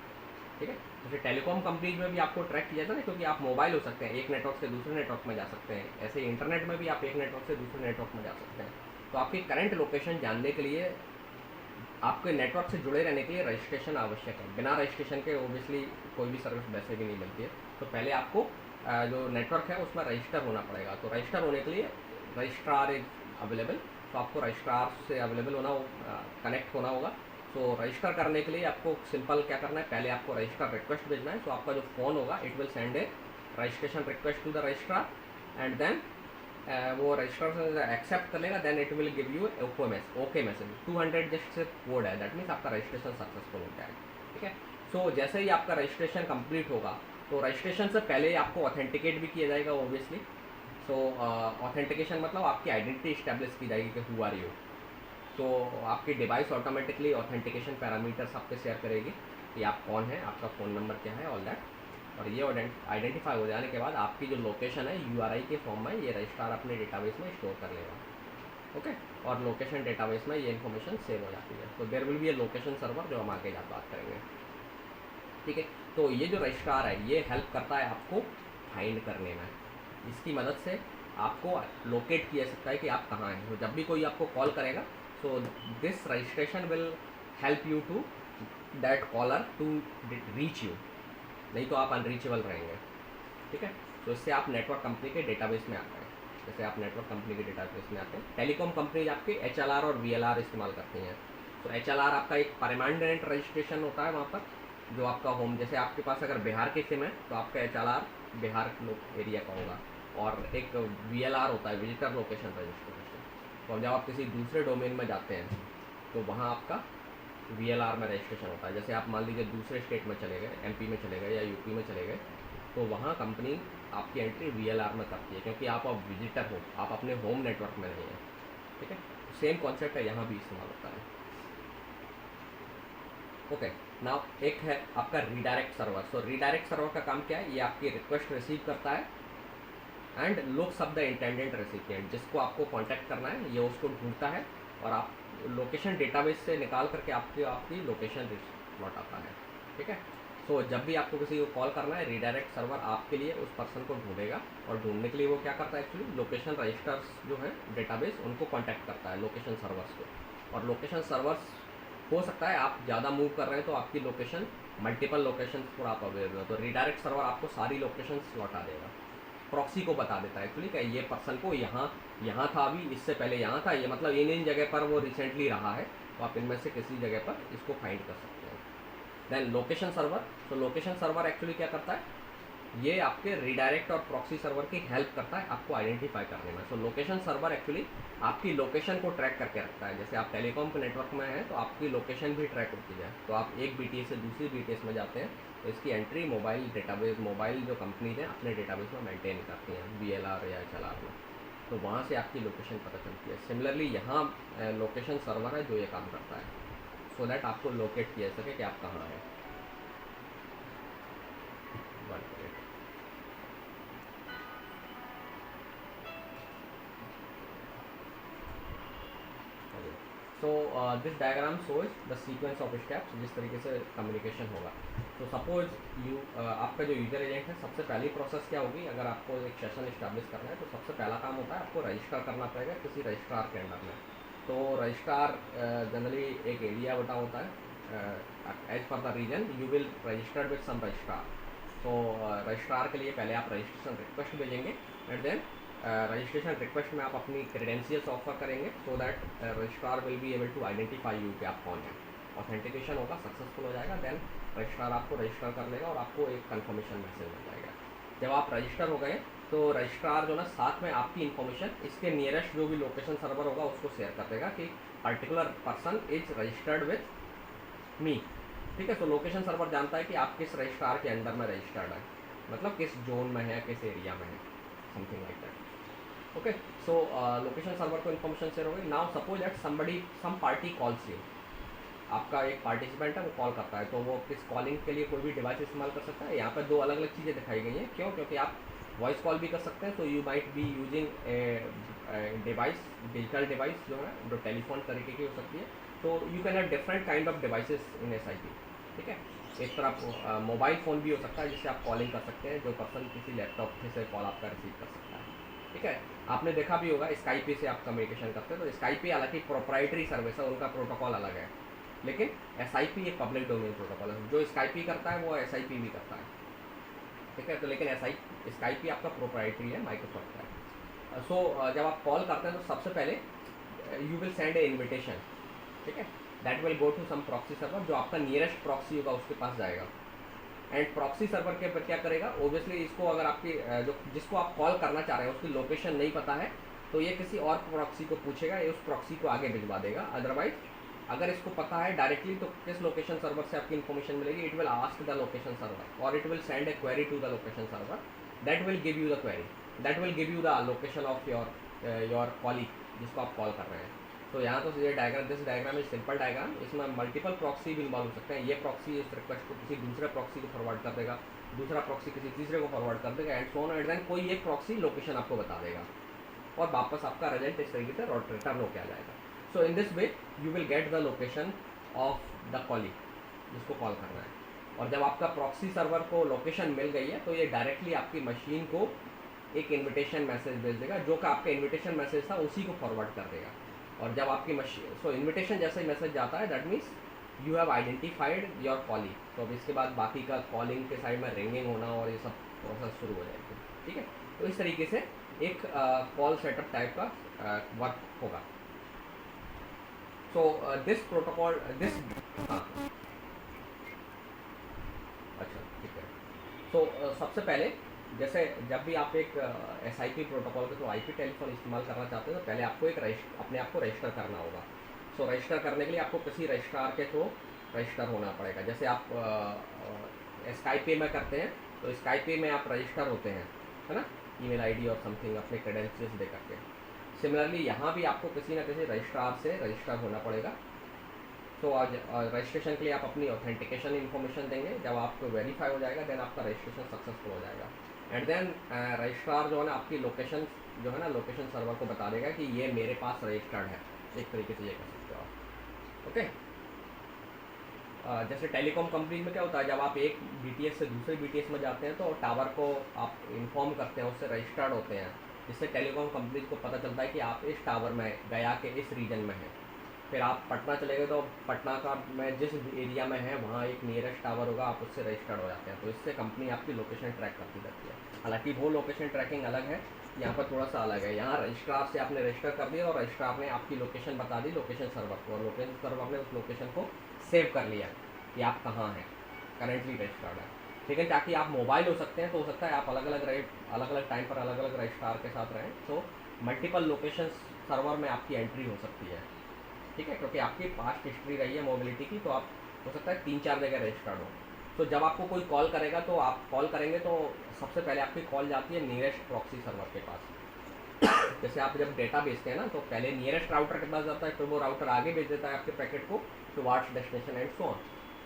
ठीक है, जैसे टेलीकॉम कंपनीज में भी आपको ट्रैक किया जाता है ना, क्योंकि आप मोबाइल हो सकते हैं, एक नेटवर्क से दूसरे नेटवर्क में जा सकते हैं। ऐसे इंटरनेट में भी आप एक नेटवर्क से दूसरे नेटवर्क में जा सकते हैं। तो आपकी करंट लोकेशन जानने के लिए आपके नेटवर्क से जुड़े रहने के लिए रजिस्ट्रेशन आवश्यक है। बिना रजिस्ट्रेशन के ओबियसली कोई भी सर्विस वैसे भी नहीं मिलती है। तो पहले आपको जो नेटवर्क है उसमें रजिस्टर होना पड़ेगा। तो रजिस्टर होने के लिए रजिस्ट्रार इज अवेलेबल, तो आपको रजिस्ट्रार से अवेलेबल होना कनेक्ट होना होगा। तो रजिस्टर करने के लिए आपको सिंपल क्या करना है, पहले आपको रजिस्टर रिक्वेस्ट भेजना है। तो आपका जो फ़ोन होगा it will send a registration request to the registrar and then वो रजिस्टर एक्सेप्ट कर लेगा। Then it will give you okay message 200 just से कोड है, दैट मीन्स आपका रजिस्ट्रेशन सक्सेसफुल हो जाएगा। ठीक है, सो जैसे ही आपका रजिस्ट्रेशन कंप्लीट होगा तो रजिस्ट्रेशन से पहले आपको ऑथेंटिकेट भी किया जाएगा ओबियसली। सो ऑथेंटिकेशन मतलब आपकी आइडेंटिटी इस्टेब्लिश की जाएगी कि हु आर यू। तो आपकी डिवाइस ऑटोमेटिकली ऑथेंटिकेशन पैरामीटर्स आपके शेयर करेगी कि आप कौन हैं, आपका फ़ोन नंबर क्या है, ऑल दैट। और ये आइडेंटिफाई हो जाने के बाद आपकी जो लोकेशन है URI के फॉर्म में ये रजिस्ट्रार अपने डेटाबेस में स्टोर कर लेगा। ओके, और लोकेशन डेटाबेस में ये इन्फॉर्मेशन सेव हो जाती है। तो there will be a location server जो हम आगे जा बात करेंगे। ठीक है, तो ये जो रजिस्ट्रार है ये हेल्प करता है आपको फाइंड करने में। इसकी मदद से आपको लोकेट किया सकता है कि आप कहाँ हैं। तो जब भी कोई आपको कॉल करेगा so this registration will help you to that caller to reach you, नहीं तो आप अनरीचेबल रहेंगे। ठीक है, तो इससे आप नेटवर्क कंपनी के डेटाबेस में आते हैं। जैसे आप नेटवर्क कंपनी के डेटाबेस में आते हैं, टेलीकॉम कंपनी आपके HLR और VLR इस्तेमाल करती हैं। तो HLR आपका एक परमानेंट रजिस्ट्रेशन होता है वहाँ पर, जो आपका होम, जैसे आपके पास अगर बिहार के सिम है तो आपका HLR बिहार एरिया का होगा। और एक VLR होता है विजिटर लोकेशन रजिस्ट्रेशन। तो जब आप किसी दूसरे डोमेन में जाते हैं तो वहाँ आपका VLR में रजिस्ट्रेशन होता है। जैसे आप मान लीजिए दूसरे स्टेट में चले गए, MP में चले गए या UP में चले गए, तो वहाँ कंपनी आपकी एंट्री VLR में करती है, क्योंकि आप अब विजिटर हो, आप अपने होम नेटवर्क में नहीं हैं। ठीक है, सेम कॉन्सेप्ट है, यहाँ भी इस्तेमाल होता है। ओके, नाउ एक है आपका रीडायरेक्ट सर्वर। सो रीडायरेक्ट सर्वर का काम क्या है, ये आपकी रिक्वेस्ट रिसीव करता है and looks up the intended recipient, जिसको आपको कॉन्टैक्ट करना है ये उसको ढूंढता है और आप लोकेशन डेटाबेस से निकाल करके आपकी लोकेशन लौटाता है। ठीक है, सो जब भी आपको किसी को कॉल करना है रीडायरेक्ट सर्वर आपके लिए उस पर्सन को ढूंढेगा, और ढूंढने के लिए वो क्या करता है, एक्चुअली लोकेशन रजिस्टर्स जो है डेटाबेस उनको कॉन्टैक्ट करता है, लोकेशन सर्वर्स को। और लोकेशन सर्वर्स हो सकता है आप ज़्यादा मूव कर रहे हैं तो आपकी लोकेशन मल्टीपल लोकेशन पर आप अवेलेबल हो, तो रीडायरेक्ट सर्वर आपको सारी लोकेशन लौटा देगा। प्रॉक्सी को बता देता है एक्चुअली कि ये पर्सन को यहाँ था, अभी इससे पहले यहाँ था, ये मतलब इन जगह पर वो रिसेंटली रहा है, तो आप इनमें से किसी जगह पर इसको फाइंड कर सकते हैं। Then location server. तो लोकेशन सर्वर एक्चुअली क्या करता है, ये आपके रीडायरेक्ट और प्रॉक्सी सर्वर की हेल्प करता है आपको आइडेंटिफाई करने में। सो लोकेशन सर्वर एक्चुअली आपकी लोकेशन को ट्रैक करके रखता है। जैसे आप टेलीकॉम के नेटवर्क में हैं तो आपकी लोकेशन भी ट्रैक होती है। तो आप एक BTS से दूसरी BTS में जाते हैं तो इसकी एंट्री मोबाइल डेटाबेस, मोबाइल जो कंपनीज हैं अपने डेटाबेस में मेंटेन करती हैं, VLR या HLR में, तो वहाँ से आपकी लोकेशन पता चलती है। सिमिलरली यहाँ लोकेशन सर्वर है जो ये काम करता है, सो दैट आपको लोकेट किया जा सके कि आप कहाँ हैं। So this diagram shows the sequence of steps जिस तरीके से कम्युनिकेशन होगा. तो सपोज यू आपका जो यूजर एजेंट है, सबसे पहली प्रोसेस क्या होगी, अगर आपको एक सेशन इस्टेब्लिश करना है तो सबसे पहला काम होता है आपको रजिस्टर करना पड़ेगा किसी रजिस्ट्रार के अंडर में. तो रजिस्ट्रार जनरली एक एरिया बटा होता है. As per the region you will registered with some registrar. तो रजिस्ट्रार के लिए पहले आप रजिस्ट्रेशन रिक्वेस्ट भेजेंगे एंड देन रजिस्ट्रेशन रिक्वेस्ट में आप अपनी क्रेडेंशियल्स ऑफर करेंगे so that registrar will be able to identify you कि आप कौन है. ऑथेंटिकेशन होगा, सक्सेसफुल हो जाएगा, देन रजिस्ट्रार आपको रजिस्टर कर लेगा और आपको एक कन्फर्मेशन मैसेज मिल जाएगा. जब आप रजिस्टर हो गए तो रजिस्ट्रार जो ना साथ में आपकी इन्फॉर्मेशन इसके नियरेस्ट जो भी लोकेशन सर्वर होगा उसको शेयर कर देगा कि particular person is registered with me. ठीक है, तो लोकेशन सर्वर जानता है कि आप किस रजिस्ट्रार के अंडर में रजिस्टर्ड है, मतलब किस जोन में है, किस एरिया में है, something like that. Okay, so location server को इन्फॉर्मेशन शेयर हो गई. Now suppose that somebody some party calls you. आपका एक पार्टिसिपेंट है, वो कॉल करता है, तो वो किस कॉलिंग के लिए कोई भी डिवाइस इस्तेमाल कर सकता है. यहाँ पर दो अलग अलग चीज़ें दिखाई गई हैं. क्यों? क्योंकि आप वॉइस कॉल भी कर सकते हैं, तो you might be using device, digital device जो है जो टेलीफोन तरीके की हो सकती है. तो you can have different kind of devices in SIP. ठीक है, एक तरफ मोबाइल फ़ोन भी हो सकता है जिससे आप कॉलिंग कर सकते हैं, जो पर्सन किसी लैपटॉप से कॉल आपका रिसीव कर सकता है. ठीक है, आपने देखा भी होगा स्काइपी से आप कम्युनिकेशन करते हैं, तो स्काइपी हालांकि प्रोप्राइटरी सर्विस है, उनका प्रोटोकॉल अलग है, लेकिन SIP एक पब्लिक डोमेन प्रोटोकॉल है. जो स्काइपी करता है वो SIP भी करता है. ठीक है, तो लेकिन स्काइपी आपका प्रोप्राइटरी है, माइक्रोसॉफ्ट है. सो जब आप कॉल करते हैं तो सबसे पहले you will send a invitation. ठीक है, that will go to some proxy server, जो आपका नियरेस्ट प्रॉक्सी होगा उसके पास जाएगा. एंड प्रॉक्सी सर्वर के ऊपर क्या करेगा, ओबियसली इसको अगर आपकी जो जिसको आप कॉल करना चाह रहे हैं उसकी लोकेशन नहीं पता है तो ये किसी और प्रॉक्सी को पूछेगा, ये उस प्रॉक्सी को आगे भिजवा देगा. अदरवाइज अगर इसको पता है डायरेक्टली तो किस लोकेशन सर्वर से आपकी इन्फॉर्मेशन मिलेगी, it will ask the location server और it will send a query to the location server. That will give you the query, that will give you the location of your colleague जिसको आप call कर रहे हैं. तो यहाँ तो ये diagram, this diagram is simple diagram. इसमें मल्टीपल प्रॉक्सी भी इन्वॉल्व हो सकते हैं. ये प्रॉक्सी इस रिक्वेस्ट को किसी दूसरे प्रॉक्सी को फॉरवर्ड कर देगा, दूसरा प्रॉक्सी किसी तीसरे को फॉरवर्ड कर देगा, and so on and then कोई एक प्रॉक्सी लोकेशन आपको बता देगा और वापस आपका रिजल्ट इस तरीके से रिटर्न होकर आ जाएगा. So in this way you will get the location of the colleague जिसको कॉल करना है. और जब आपका प्रॉक्सी सर्वर को लोकेशन मिल गई है तो ये डायरेक्टली आपकी मशीन को एक इन्विटेशन मैसेज भेज देगा, जो कि आपका इन्विटेशन मैसेज था उसी को फॉरवर्ड कर देगा. और जब आपकी मशीन, सो इन्विटेशन जैसे ही मैसेज जाता है that means you have identified your calling. तो अब इसके बाद बाकी का कॉलिंग के साइड में रिंगिंग होना और ये सब प्रोसेस शुरू हो जाएगी. ठीक है, तो इस तरीके से एक कॉल सेटअप टाइप का वर्क होगा. सो दिस प्रोटोकॉल दिस, हाँ अच्छा ठीक है. सो सबसे पहले जैसे जब भी आप एक SIP प्रोटोकॉल के थ्रू IP टेलीफोन इस्तेमाल करना चाहते हैं तो पहले आपको एक अपने आप को रजिस्टर करना होगा. सो रजिस्टर करने के लिए आपको किसी रजिस्ट्रार के थ्रू रजिस्टर होना पड़ेगा. जैसे आप स्काइपी में करते हैं तो स्काइपी में आप रजिस्टर होते हैं, है ना, ईमेल ID और समथिंग अपने क्रेडेंशियल्स दे करके. सिमिलरली यहाँ भी आपको किसी न किसी रजिस्ट्रार से रजिस्टर होना पड़ेगा. तो आज रजिस्ट्रेशन के लिए आप अपनी ऑथेंटिकेशन इन्फॉर्मेशन देंगे. जब आपको वेरीफाई हो जाएगा देन आपका रजिस्ट्रेशन सक्सेसफुल हो जाएगा. एंड देन रजिस्ट्रार जो है ना आपकी लोकेशन जो है ना लोकेशन सर्वर को बता देगा कि ये मेरे पास रजिस्टर्ड है. एक तरीके से ये कर सकते हो आप. ओके, जैसे टेलीकॉम कंपनी में क्या होता है, जब आप एक BTS से दूसरे BTS में जाते हैं तो टावर को आप इन्फॉर्म करते हैं, उससे रजिस्टर्ड होते हैं, जिससे टेलीकॉम कंपनी को पता चलता है कि आप इस टावर में गया के इस रीजन में हैं. फिर आप पटना चले गए तो पटना का में जिस एरिया में है वहाँ एक नियरेस्ट टावर होगा, आप उससे रजिस्टर्ड हो जाते हैं. तो इससे कंपनी आपकी लोकेशन ट्रैक करती रहती है. हालांकि वो लोकेशन ट्रैकिंग अलग है, यहाँ पर थोड़ा सा अलग है. यहाँ रजिस्ट्रार से आपने रजिस्टर कर दिया और रजिस्ट्रार ने आपकी लोकेशन बता दी लोकेशन सर्वर को, और लोकेशन सर्वर ने उस लोकेशन को सेव कर लिया कि आप कहाँ हैं, करेंटली रजिस्टर्ड है. लेकिन ताकि आप मोबाइल हो सकते हैं तो हो सकता है आप अलग अलग टाइम पर अलग अलग रजिस्ट्रार के साथ रहें. तो मल्टीपल लोकेशन सर्वर में आपकी एंट्री हो सकती है. ठीक है, क्योंकि आपकी पास्ट हिस्ट्री रही है मोबिलिटी की, तो आप हो सकता है 3-4 जगह रजिस्टर्ड हो. तो जब आपको कोई कॉल करेगा तो आप कॉल करेंगे तो सबसे पहले आपकी कॉल जाती है नियरेस्ट प्रॉक्सी सर्वर के पास. जैसे आप जब डेटा भेजते हैं ना तो पहले नियरेस्ट राउटर के पास जाता है, फिर वो राउटर आगे भेज देता है आपके पैकेट को towards destination and so on.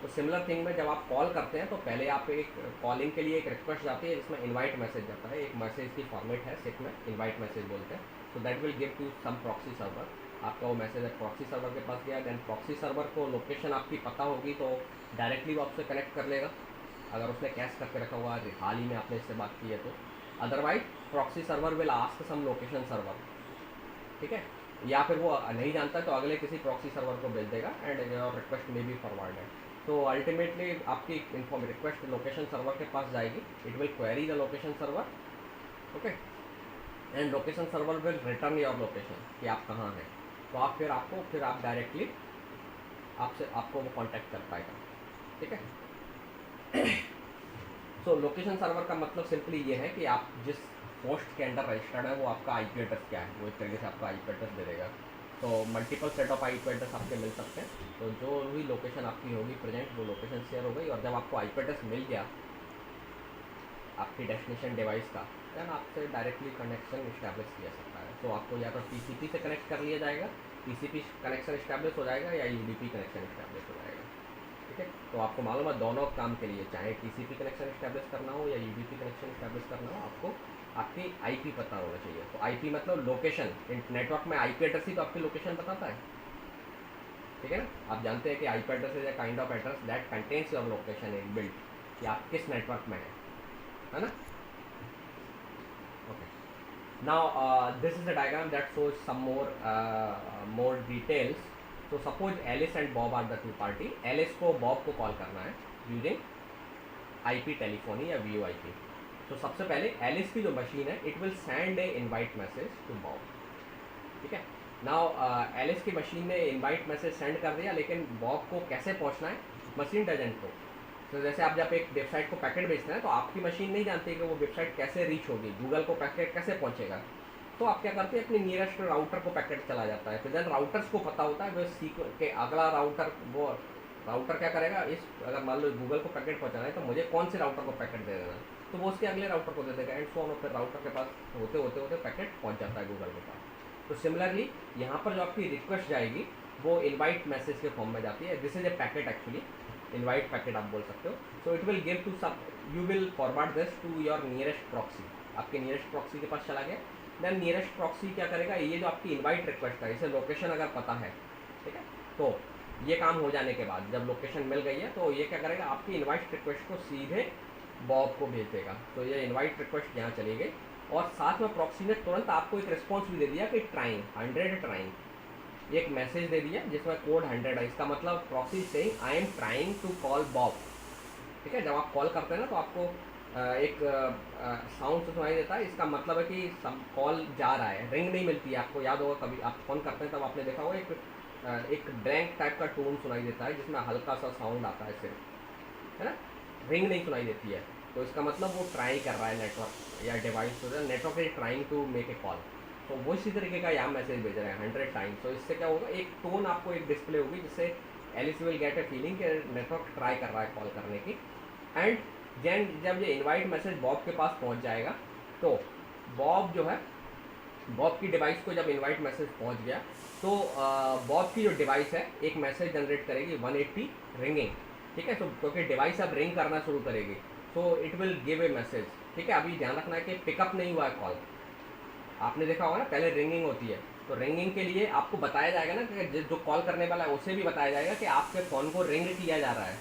तो सिमिलर थिंग में जब आप कॉल करते हैं तो पहले आप एक कॉलिंग के लिए एक रिक्वेस्ट जाती है जिसमें इनवाइट मैसेज जाता है. एक मैसेज की फॉर्मेट है, सिक में इनवाइट मैसेज बोलते हैं. So that will give to some proxy server. आपका वो मैसेज प्रॉक्सी सर्वर के पास गया, देन प्रॉक्सी सर्वर को लोकेशन आपकी पता होगी तो डायरेक्टली वो आपसे कनेक्ट कर लेगा, अगर उसने कैश करके रखा हुआ है, हाल ही में आपने इससे बात की है तो। Otherwise proxy server will ask some location server, ठीक है, या फिर वो नहीं जानता तो अगले किसी प्रॉक्सी सर्वर को भेज देगा एंड योर रिक्वेस्ट में बी फॉरवर्डेड। तो अल्टीमेटली आपकी इन्फॉर्म रिक्वेस्ट लोकेशन सर्वर के पास जाएगी, it will query the location server, okay, and location server will return your location कि आप कहाँ हैं। तो आप फिर आप डायरेक्टली आपको वो कांटेक्ट कर पाएगा, ठीक है। सो लोकेशन सर्वर का मतलब सिंपली ये है कि आप जिस पोस्ट के अंडर रजिस्टर्ड है वो आपका आईपी एड्रेस क्या है, वो एक तरीके से आपका आईपी एड्रेस दे देगा। तो multiple set of IP address आपके मिल सकते हैं, तो जो भी लोकेशन आपकी होगी प्रेजेंट वो लोकेशन शेयर हो गई, और जब आपको आईपी एड्रेस मिल गया आपकी डेस्टिनेशन डिवाइस का, देन आपसे डायरेक्टली कनेक्शन इस्टेब्लिश किया सकता है। तो आपको या तो टीसीपी से कनेक्ट कर लिया जाएगा, टीसीपी कनेक्शन इस्टेब्लिश हो जाएगा, या यूडीपी कनेक्शन इस्टेब्लिश हो जाएगा, ठीक है। तो आपको मालूम है दोनों काम के लिए, चाहे टीसीपी कनेक्शन इस्टेब्लिश करना हो या यूडीपी कनेक्शन इस्टेब्लिश करना हो, आपको आपकी आईपी पता होना चाहिए। तो आईपी मतलब लोकेशन, नेटवर्क में आईपी एड्रेस ही तो आपकी लोकेशन बताता है, ठीक है ना। आप जानते हैं कि IP address is a kind of address that contains your location in built, कि आप किस नेटवर्क में है ना। Okay, now this is a diagram that shows some more details. So suppose Alice and Bob are the two party. Alice को Bob को call करना है using IP टेलीफोनी या VoIP। तो सबसे पहले एलिस की जो मशीन है it will send a invite message to Bob, ठीक है। नाउ एलिस की मशीन ने इनवाइट मैसेज सेंड कर दिया, लेकिन बॉब को कैसे पहुंचना है मशीन डजंट नो। तो जैसे आप जब एक वेबसाइट को पैकेट भेजते हैं तो आपकी मशीन नहीं जानती कि वो वेबसाइट कैसे रीच होगी, गूगल को पैकेट कैसे पहुंचेगा। तो आप क्या करते हैं, अपने नियरेस्ट राउटर को पैकेट चला जाता है, फिर देन राउटर्स को पता होता है वो के अगला राउटर, वो राउटर क्या करेगा, इस अगर मान लो गूगल को पैकेट पहुंचाना है तो मुझे कौन से राउटर को पैकेट दे देना, तो वो उसके अगले राउटर को दे देगा एंड सो ऑन, फिर राउटर के पास होते होते होते पैकेट पहुंच जाता है गूगल के पास। तो सिमिलरली यहाँ पर जो आपकी रिक्वेस्ट जाएगी वो इनवाइट मैसेज के फॉर्म में जाती है, this is a packet actually, invite packet आप बोल सकते हो। So it will give to सब, you will forward this to your nearest proxy, आपके नियरेस्ट प्रॉक्सी के पास चला गया। देन नियरेस्ट प्रॉक्सी क्या करेगा, ये जो आपकी इनवाइट रिक्वेस्ट है इसे लोकेशन अगर पता है, ठीक है, तो ये काम हो जाने के बाद जब लोकेशन मिल गई है तो ये क्या करेगा, आपकी इनवाइट रिक्वेस्ट को सीधे बॉब को भेज देगा। तो ये इनवाइट रिक्वेस्ट यहाँ चली गई, और साथ में प्रॉक्सी ने तुरंत आपको एक रिस्पॉन्स भी दे दिया कि ट्राइंग 100 ट्राइंग, एक मैसेज दे दिया जिसमें कोड 100 है। इसका मतलब proxy saying I am trying to call Bob, ठीक है। जब आप कॉल करते हैं ना तो आपको एक साउंड सुनाई देता है, इसका मतलब है कि सब कॉल जा रहा है, रिंग नहीं मिलती है। आपको याद होगा कभी आप फ़ोन करते हैं तब आपने देखा होगा एक ड्रैंक टाइप का टोन सुनाई देता है जिसमें हल्का सा साउंड आता है सिर्फ, है ना, रिंग नहीं सुनाई देती है। तो इसका मतलब वो ट्राई कर रहा है नेटवर्क या device, network is trying to make a call. तो वो इसी तरीके का यहाँ मैसेज भेज रहे हैं 100 टाइम्स। तो इससे क्या होगा, एक टोन आपको एक डिस्प्ले होगी जिससे Alice will get a feeling कि नेटवर्क ट्राई कर रहा है कॉल करने की। एंड जब ये इनवाइट मैसेज बॉब के पास पहुंच जाएगा तो बॉब जो है, बॉब की डिवाइस को जब इनवाइट मैसेज पहुंच गया तो बॉब की जो डिवाइस है एक मैसेज जनरेट करेगी 180 रिंगिंग, ठीक है। तो क्योंकि डिवाइस अब रिंग करना शुरू करेगी तो it will give a message, ठीक है। अभी ध्यान रखना है कि पिकअप नहीं हुआ है कॉल, आपने देखा होगा ना पहले रिंगिंग होती है, तो रिंगिंग के लिए आपको बताया जाएगा ना कि जो कॉल करने वाला है उसे भी बताया जाएगा कि आपके फ़ोन को रिंग किया जा रहा है।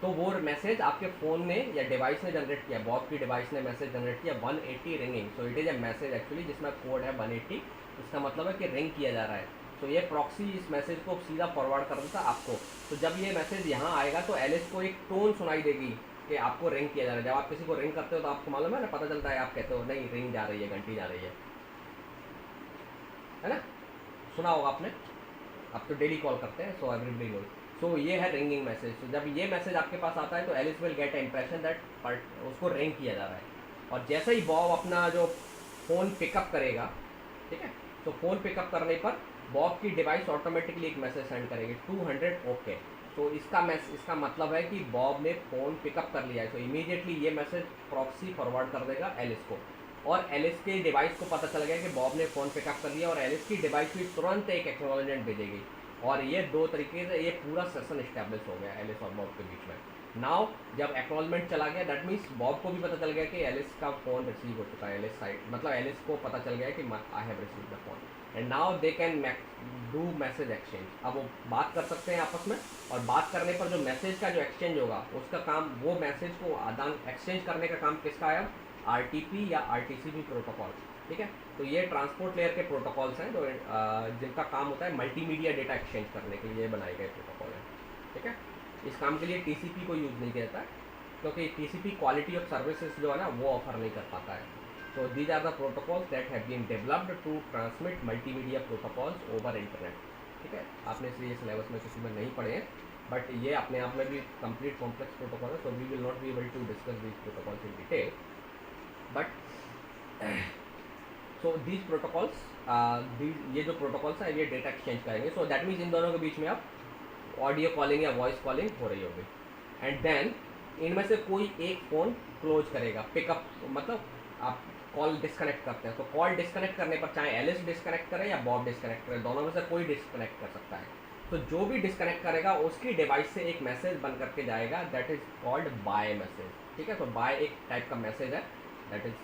तो वो मैसेज आपके फ़ोन ने या डिवाइस ने जनरेट किया, बॉब की डिवाइस ने मैसेज जनरेट किया 180 ringing. So it is A message actually जिसमें कोड है 180, इसका मतलब है कि रिंग किया जा रहा है। तो ये प्रॉक्सी इस मैसेज को सीधा फॉरवर्ड कर देता आपको। तो जब ये मैसेज यहाँ आएगा तो एलिस को एक टोन सुनाई देगी कि आपको रिंग किया जा रहा है। जब आप किसी को रिंग करते हो तो आपको मालूम है ना, पता चलता है, आप कहते हो नहीं रिंग जा रही है, घंटी जा रही है ना, सुना होगा आपने, आप तो डेली कॉल करते हैं, सो एवरीबडी नोज। सो ये है रिंगिंग मैसेज। तो जब ये मैसेज आपके पास आता है तो Alice will get a impression that उसको रिंग किया जा रहा है। और जैसे ही बॉब अपना जो फ़ोन पिकअप करेगा, ठीक है, तो फ़ोन पिकअप करने पर बॉब की डिवाइस ऑटोमेटिकली एक मैसेज सेंड करेगी 200 ओके। तो इसका मतलब है कि बॉब ने फ़ोन पिकअप कर लिया है। तो इमीडिएटली ये मैसेज प्रॉक्सी फॉरवर्ड कर देगा एलिस को, और एलिस के डिवाइस को पता चल गया कि बॉब ने फ़ोन पिकअप कर लिया, और एलिस की डिवाइस भी तुरंत एक एक्नॉलेजमेंट भेजेगी। और ये दो तरीके से ये पूरा सेशन इस्टेब्लिश हो गया एलिस और बॉब के बीच में। नाउ जब एक्नॉलेजमेंट चला गया, दैट मीन्स बॉब को भी पता चल गया कि एलिस का फ़ोन रिसीव हो चुका है, एलिस साइड मतलब एलिस को पता चल गया कि I have receive the phone, and now they can do message exchange. अब वो बात कर सकते हैं आपस में, और बात करने पर जो मैसेज का जो एक्सचेंज होगा उसका काम, वो मैसेज को आदान एक्सचेंज करने का काम किसका है? RTP या RTCP प्रोटोकॉल। ठीक है, तो ये ट्रांसपोर्ट लेयर के प्रोटोकॉल्स हैं जो जिनका काम होता है मल्टीमीडिया डेटा एक्सचेंज करने के लिए बनाए गए प्रोटोकॉल हैं। ठीक है, इस काम के लिए TCP को यूज़ नहीं किया जाता है, क्योंकि TCP क्वालिटी ऑफ सर्विसेज जो है ना वो ऑफर नहीं कर पाता है। तो these are the protocols that have been developed to transmit multimedia protocols over internet. ठीक है, आपने इसलिए सिलेबस में किसी में नहीं पढ़े हैं, बट ये अपने आप में भी कंप्लीट कॉम्प्लेक्स प्रोटोकॉल है, so we will not be able to discuss these protocols in detail, but so these protocols, ये जो प्रोटोकॉल्स हैं ये डेटा एक्सचेंज करेंगे। सो दैट मीन्स इन दोनों के बीच में अब ऑडियो कॉलिंग या वॉइस कॉलिंग हो रही होगी, एंड देन इनमें से कोई एक फ़ोन क्लोज करेगा, पिकअप मतलब आप कॉल डिस्कनेक्ट करते हैं, तो कॉल डिस्कनेक्ट करने पर चाहे एलिस डिस्कनेक्ट करे या बॉब डिस्कनेक्ट करे, दोनों में से कोई डिस्कनेक्ट कर सकता है। तो जो भी डिस्कनेक्ट करेगा उसकी डिवाइस से एक मैसेज बन करके जाएगा, that is called bye message. ठीक है, तो बाय एक टाइप का मैसेज है, दैट इज़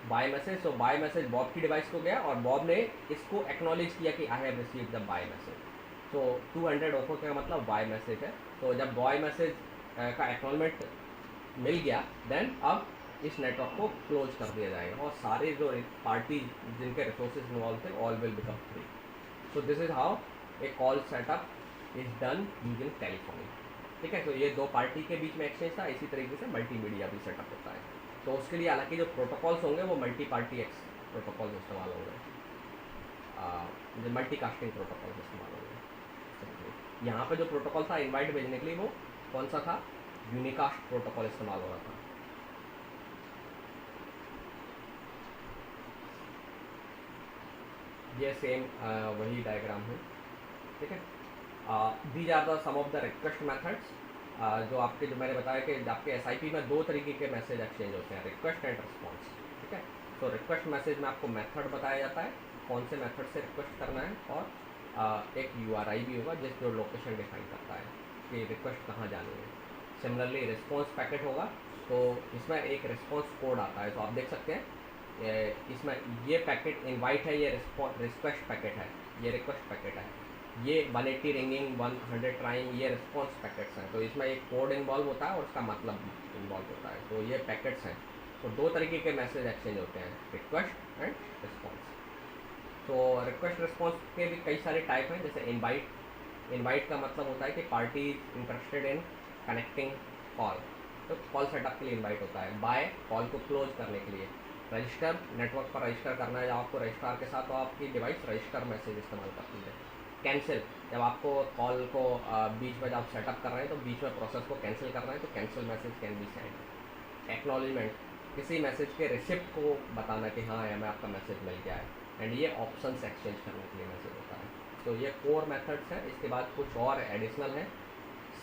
बाय मैसेज। तो बाय मैसेज बॉब की डिवाइस को गया और बॉब ने इसको एक्नॉलेज किया कि I have receive the bye message. तो 200 ओको का मतलब बाय मैसेज है। तो जब बाय मैसेज का एक्नॉलमेंट मिल गया, देन अब इस नेटवर्क को क्लोज कर दिया जाएगा और सारे जो पार्टी जिनके रिसोर्सेज इन्वॉल्व थे all will become free. So this is how a call setup is done using telephoning. ठीक है, तो ये दो पार्टी के बीच में एक्सचेंज था, इसी तरीके से मल्टीमीडिया भी सेटअप होता है। तो उसके लिए हालांकि जो प्रोटोकॉल्स होंगे वो मल्टी पार्टी प्रोटोकॉल्स इस्तेमाल होंगे, जो मल्टीकास्टिंग प्रोटोकॉल्स इस्तेमाल होंगे। यहाँ पे जो प्रोटोकॉल था इनवाइट भेजने के लिए वो कौन सा था? यूनिकास्ट प्रोटोकॉल इस्तेमाल हो रहा था। ये सेम वही डायग्राम है। ठीक है, these are the some of the request methods, जो आपके, जो मैंने बताया कि आपके SIP में दो तरीके के मैसेज एक्सचेंज होते हैं, रिक्वेस्ट एंड रिस्पॉन्स। ठीक है, तो रिक्वेस्ट मैसेज में आपको मेथड बताया जाता है, कौन से मेथड से रिक्वेस्ट करना है, और एक URI भी होगा जिस जो लोकेशन डिफाइन करता है कि रिक्वेस्ट कहाँ जानी है। सिमिलरली रिस्पॉन्स पैकेट होगा, तो इसमें एक रिस्पॉन्स कोड आता है, तो आप देख सकते हैं इसमें ये पैकेट इनवाइट है, ये रिक्वेस्ट पैकेट है, ये रिक्वेस्ट पैकेट है, ये 180 रिंगिंग 100 ट्राइंग ये रिस्पॉन्स पैकेट्स हैं। तो इसमें एक कोड इन्वॉल्व होता है और उसका मतलब इन्वॉल्व होता है, तो ये पैकेट्स हैं। तो दो तरीके के मैसेज एक्सचेंज होते हैं, रिक्वेस्ट एंड रिस्पॉन्स। तो रिक्वेस्ट रिस्पॉन्स के भी कई सारे टाइप हैं, जैसे इनवाइट का मतलब होता है कि party interested in connecting call, तो कॉल सेटअप के लिए इनवाइट होता है। बाय, कॉल को क्लोज करने के लिए। रजिस्टर, नेटवर्क पर रजिस्टर करना है जब आपको रजिस्ट्रार के साथ, तो आपकी डिवाइस रजिस्टर मैसेज इस्तेमाल करती है। कैंसिल, जब आपको कॉल को बीच में जब सेटअप कर रहे हैं तो बीच में प्रोसेस को कैंसिल करना है, तो cancel message can be send. Acknowledgement, किसी मैसेज के रिसिप्ट को बताना कि हाँ हमें आपका मैसेज मिल गया है, एंड ये ऑप्शंस एक्सचेंज करने के लिए मैसेज होता है। तो ये कोर मेथड्स हैं। इसके बाद कुछ और एडिशनल हैं,